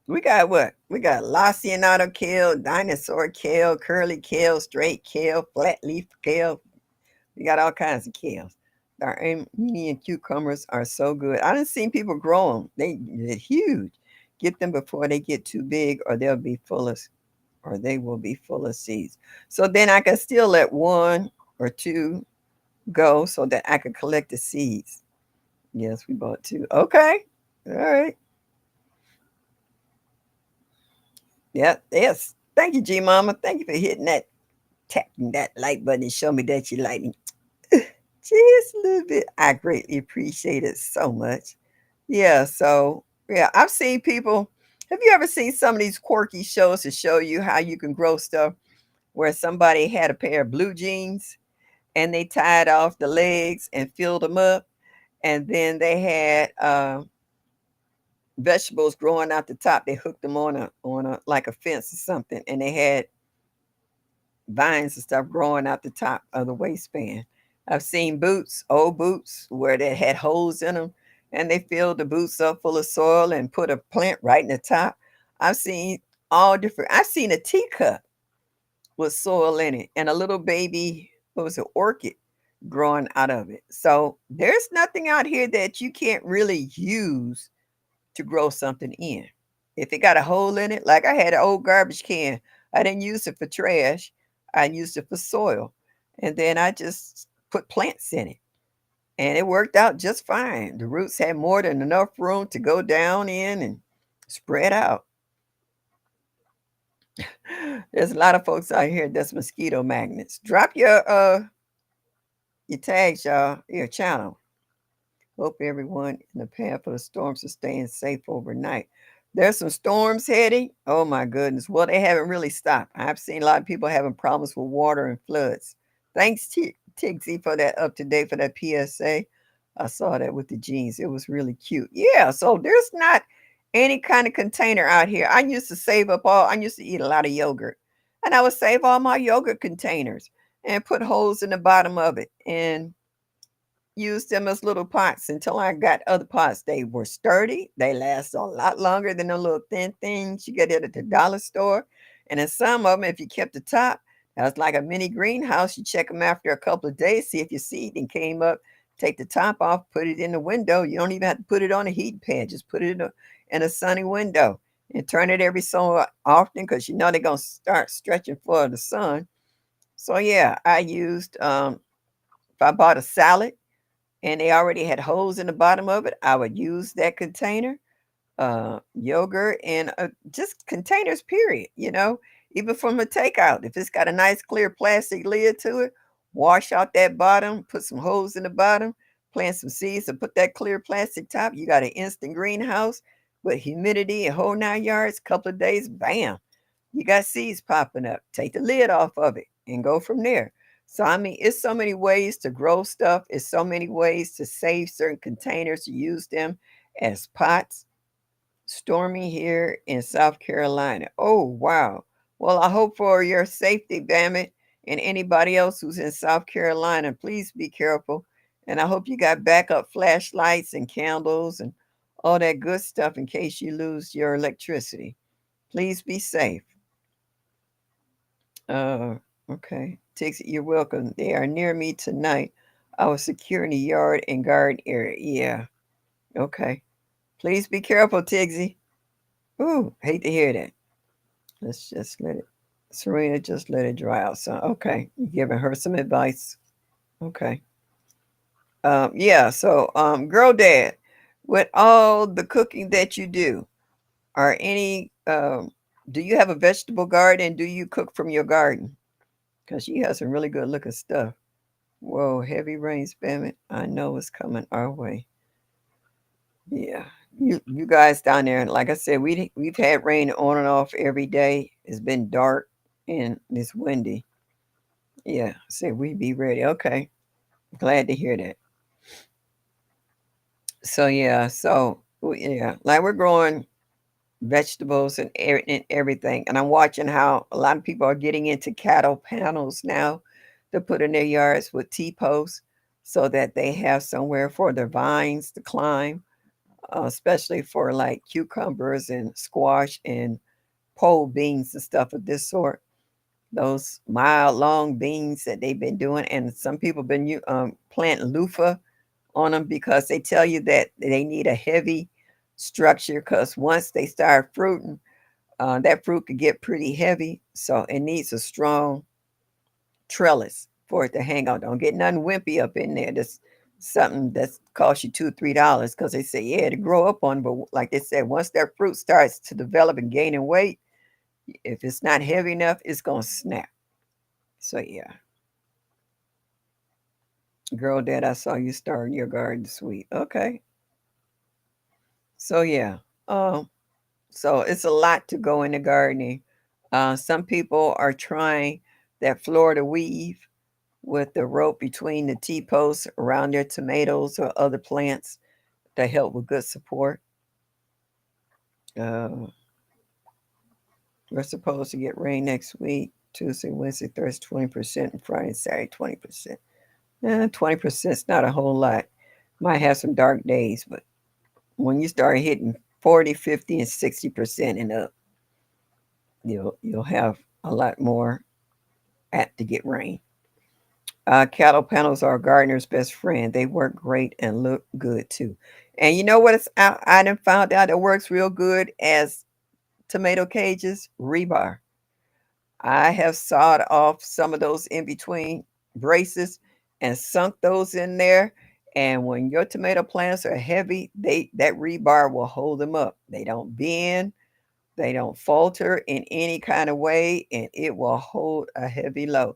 We got what? We got Lacinato kale, dinosaur kale, curly kale, straight kale, flat leaf kale. We got all kinds of kales. Our Armenian cucumbers are so good. I done seen people grow them. They're huge. Get them before they get too big, or they will be full of seeds. So then I can still let one or two go so that I can collect the seeds. Yes, we bought two. Okay. All right. Yeah, yes. Thank you, G Mama. Thank you for hitting that, tapping that like button and show me that you like me. Just a little bit. I greatly appreciate it so much. Yeah, so yeah, I've seen people. Have you ever seen some of these quirky shows to show you how you can grow stuff where somebody had a pair of blue jeans and they tied off the legs and filled them up, and then they had vegetables growing out the top. They hooked them on a like a fence or something, and they had vines and stuff growing out the top of the waistband. I've seen boots, old boots, where they had holes in them, and they filled the boots up full of soil and put a plant right in the top. I've seen all different. I've seen a teacup with soil in it and a little baby, what was it, orchid growing out of it. So there's nothing out here that you can't really use to grow something in. If it got a hole in it, like I had an old garbage can, I didn't use it for trash. I used it for soil. And then I just put plants in it. And it worked out just fine. The roots had more than enough room to go down in and spread out. There's a lot of folks out here that's mosquito magnets. Drop your tags, y'all, your channel. Hope everyone in the path of the storms is staying safe overnight. There's some storms heading. Oh my goodness. Well, they haven't really stopped. I've seen a lot of people having problems with water and floods. Thanks, Tixie, for that up to date for that PSA. I saw that with the jeans. It was really cute. Yeah, so there's not any kind of container out here. I used to save up all, I used to eat a lot of yogurt. And I would save all my yogurt containers and put holes in the bottom of it. And used them as little pots until I got other pots. They were sturdy. They last a lot longer than the little thin things you get at the dollar store. And in some of them, if you kept the top, that was like a mini greenhouse. You check them after a couple of days, see if your seeding came up. Take the top off, put it in the window. You don't even have to put it on a heat pad. Just put it in a sunny window and turn it every so often because you know they're gonna start stretching for the sun. So yeah, I used if I bought a salad and they already had holes in the bottom of it, I would use that container, yogurt, and just containers, period. Even from a takeout, if it's got a nice clear plastic lid to it, wash out that bottom, put some holes in the bottom, plant some seeds, and put that clear plastic top. You got an instant greenhouse with humidity and whole 9 yards. Couple of days, bam, you got seeds popping up. Take the lid off of it and go from there. So I mean, it's so many ways to grow stuff. It's so many ways to save certain containers to use them as pots. Stormy here in South Carolina. Oh wow. Well, I hope for your safety, Bammit, and anybody else who's in South Carolina. Please be careful. And I hope you got backup flashlights and candles and all that good stuff in case you lose your electricity. Please be safe. Uh, okay. Tixie, you're welcome. They are near me tonight. I was securing the yard and garden area. Yeah. Okay. Please be careful, Tigsy. Ooh, hate to hear that. Let's just let it. Serena, just let it dry out. So, okay. You're giving her some advice. Okay. Yeah. So, girl dad, with all the cooking that you do, are any, do you have a vegetable garden? Do you cook from your garden? Because she has some really good looking stuff. Whoa, heavy rain spamming. I know it's coming our way. Yeah. You guys down there, like I said, we've had rain on and off every day. It's been dark and it's windy. Yeah. Said we be ready. Okay. Glad to hear that. So yeah, yeah, like we're growing vegetables and, and everything. And I'm watching how a lot of people are getting into cattle panels now to put in their yards with T-posts so that they have somewhere for their vines to climb, especially for like cucumbers and squash and pole beans and stuff of this sort. Those mile long beans that they've been doing, and some people been planting loofah on them because they tell you that they need a heavy structure because once they start fruiting, that fruit could get pretty heavy. So it needs a strong trellis for it to hang on. Don't get nothing wimpy up in there. That's something that's cost you $2 or $3 because they say, yeah, to grow up on. But like they said, once that fruit starts to develop and gaining weight, if it's not heavy enough, it's going to snap. So yeah, girl, dad, I saw you starting your garden suite. Okay. So yeah. Um, So it's a lot to go into gardening. Some people are trying that Florida weave with the rope between the T posts around their tomatoes or other plants to help with good support. Uh, we're supposed to get rain next week, Tuesday, Wednesday, Thursday, 20%, and Friday and Saturday, 20%. 20% is not a whole lot. Might have some dark days, but when you start hitting 40, 50, and 60% and up, you'll have a lot more apt to get rain. Cattle panels are a gardener's best friend. They work great and look good too. And you know what? I done found out it works real good as tomato cages? Rebar. I have sawed off some of those in between braces and sunk those in there. And when your tomato plants are heavy, that rebar will hold them up. They don't bend, they don't falter in any kind of way, and it will hold a heavy load.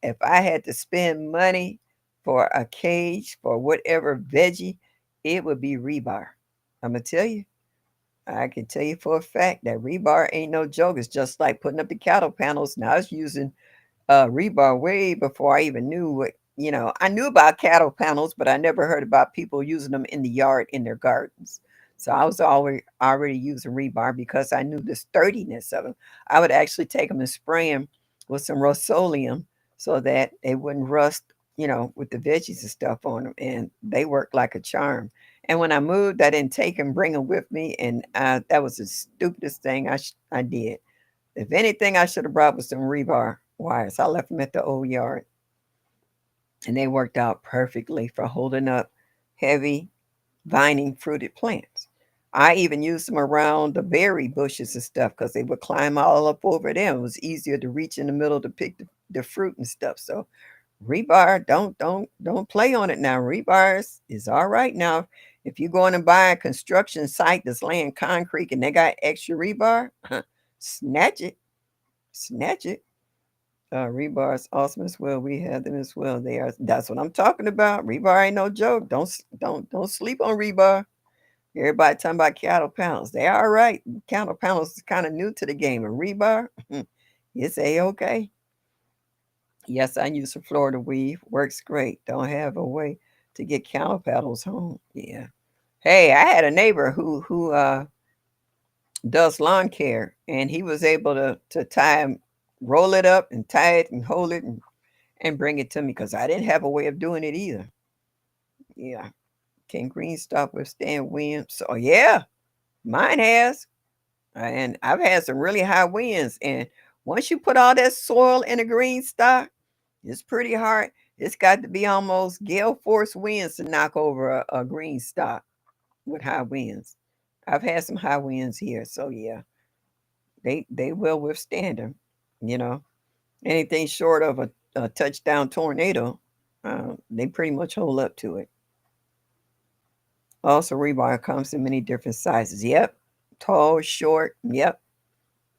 If I had to spend money for a cage for whatever veggie, it would be rebar. I'm gonna tell you. I can tell you for a fact that rebar ain't no joke. It's just like putting up the cattle panels. Now I was using rebar way before I even knew what, I knew about cattle panels, but I never heard about people using them in the yard in their gardens. So I was already using rebar because I knew the sturdiness of them. I would actually take them and spray them with some Rust-Oleum so that they wouldn't rust, with the veggies and stuff on them, and they worked like a charm. And when I moved, I didn't take them, bring them with me, and that was the stupidest thing I did. If anything, I should have brought was some rebar wires. I left them at the old yard, and they worked out perfectly for holding up heavy vining fruited plants. I even used them around the berry bushes and stuff because they would climb all up over them. It was easier to reach in the middle to pick the fruit and stuff. So rebar, don't play on it now. Rebar is all right now. If you go in and buy a construction site that's laying concrete and they got extra rebar, snatch it, snatch it. Rebar is awesome as well. We have them as well. That's what I'm talking about. Rebar ain't no joke. Don't sleep on rebar. Everybody talking about cattle panels. They all right. Cattle panels is kind of new to the game. And rebar, it's a-okay. Yes, I use a Florida weave. Works great. Don't have a way to get cattle paddles home. Yeah. Hey, I had a neighbor who does lawn care, and he was able to roll it up and tie it and hold it and bring it to me because I didn't have a way of doing it either. Yeah. Can green stop withstand wind? So yeah, mine has. And I've had some really high winds. And once you put all that soil in a green stock, it's pretty hard. It's got to be almost gale force winds to knock over a green stock with high winds. I've had some high winds here, so yeah, they will withstand them. You know, anything short of a touchdown tornado, they pretty much hold up to it. Also, rebar comes in many different sizes. Yep, tall, short. Yep,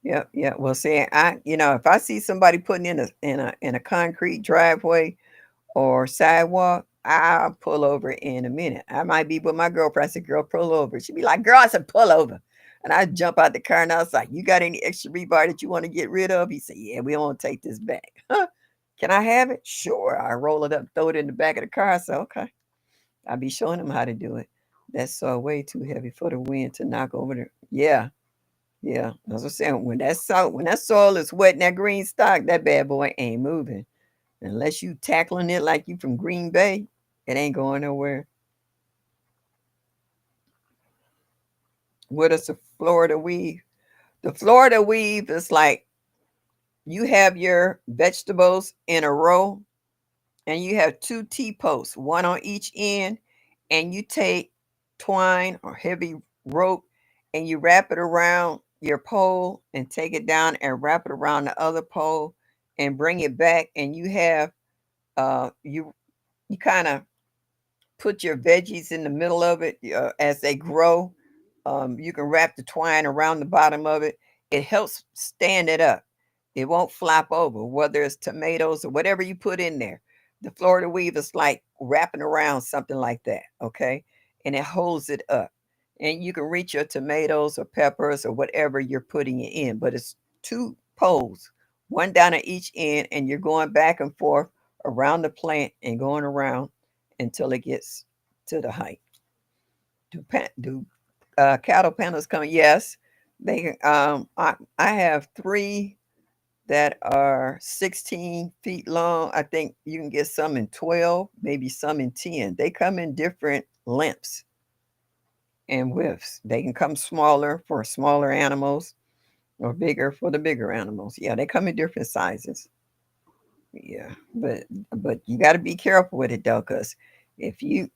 yep, yep. Well, see, if I see somebody putting in a concrete driveway or sidewalk, I'll pull over in a minute. I might be with my girlfriend. I said, "Girl, pull over." She'd be like, "Girl," I said, "Pull over." And I jump out the car and I was like, "You got any extra rebar that you want to get rid of?" He said, "Yeah, we want to take this back." Huh? Can I have it? Sure. I roll it up, throw it in the back of the car. I said, "Okay." I'll be showing them how to do it. That's way too heavy for the wind to knock over there. Yeah, yeah. As I'm saying, when that soil is wet in that green stock, that bad boy ain't moving. Unless you tackling it like you from Green Bay, it ain't going nowhere. What is the Florida weave? The Florida weave is like you have your vegetables in a row and you have two T-posts, one on each end, and you take twine or heavy rope and you wrap it around your pole and take it down and wrap it around the other pole and bring it back, and you have you kind of put your veggies in the middle of it as they grow. You can wrap the twine around the bottom of it. It helps stand it up. It won't flop over, whether it's tomatoes or whatever you put in there. The Florida weave is like wrapping around something like that, okay? And it holds it up. And you can reach your tomatoes or peppers or whatever you're putting it in, but it's two poles, one down at each end, and you're going back and forth around the plant and going around until it gets to the height. Do cattle panels come? Yes, they can. I have three that are 16 feet long. I think you can get some in 12, maybe some in 10. They come in different lengths and widths. They can come smaller for smaller animals or bigger for the bigger animals. Yeah, they come in different sizes. Yeah, but you got to be careful with it though, because if you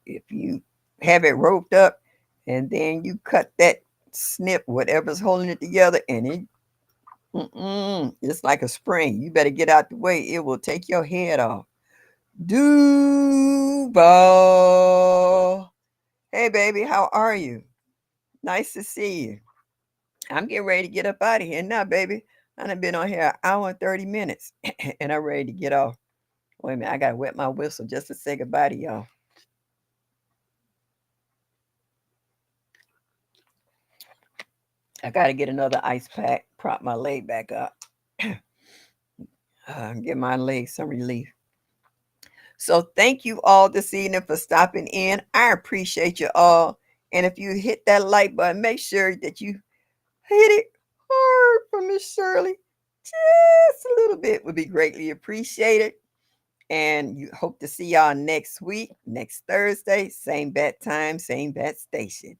have it roped up and then you cut that snip, whatever's holding it together, and it's like a spring. You better get out the way. It will take your head off. Duval. Hey, baby, how are you? Nice to see you. I'm getting ready to get up out of here now, baby. I done been on here an hour and 30 minutes, and I'm ready to get off. Wait a minute, I gotta wet my whistle just to say goodbye to y'all. I got to get another ice pack, prop my leg back up, give my leg some relief. So thank you all this evening for stopping in. I appreciate you all. And if you hit that like button, make sure that you hit it hard for Miss Shirley. Just a little bit would be greatly appreciated. And you hope to see y'all next week, next Thursday, same bat time, same bat station.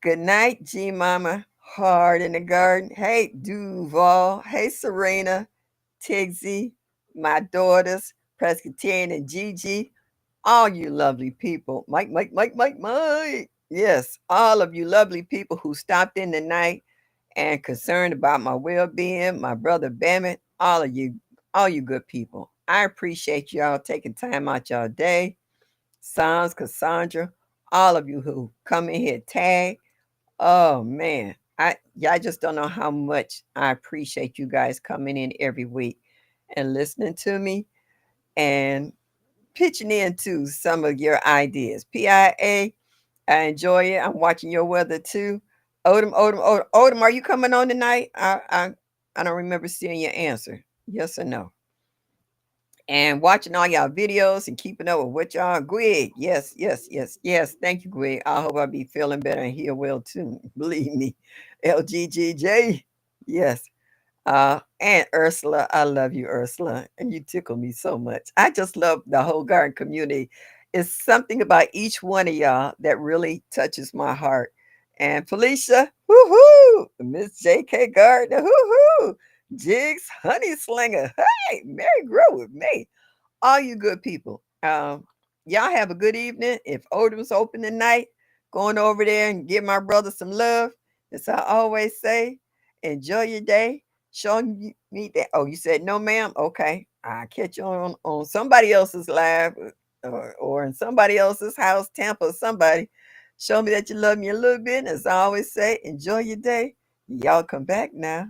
Good night, G Mama, Hard in the Garden. Hey, Duval. Hey, Serena, Tigsy, my daughters, Presbyterian and Gigi, all you lovely people. Mike. Yes, all of you lovely people who stopped in tonight and concerned about my well-being, my brother Bammett, all you good people. I appreciate y'all taking time out y'all day. Sans, Cassandra, all of you who come in here, tag. Oh man, I just don't know how much I appreciate you guys coming in every week and listening to me and pitching into some of your ideas. PIA, I enjoy it. I'm watching your weather too. Odom, are you coming on tonight? I don't remember seeing your answer. Yes or no? And watching all y'all videos and keeping up with what y'all. Greg, yes. Thank you, Greg. I hope I'll be feeling better and heal well too. Believe me. LGGJ, yes. And Ursula, I love you, Ursula, and you tickle me so much. I just love the whole garden community. It's something about each one of y'all that really touches my heart. And Felicia, woohoo! Miss J.K. Gardner, woohoo! Jigs, Honey Slinger, hey, Mary Grow with me. All you good people. Y'all have a good evening. If Odom's open tonight, going over there and give my brother some love. As I always say, enjoy your day. Showing me that. Oh, you said no, ma'am. Okay, I'll catch you on somebody else's live or in somebody else's house, Tampa, somebody. Show me that you love me a little bit. As I always say, enjoy your day. Y'all come back now.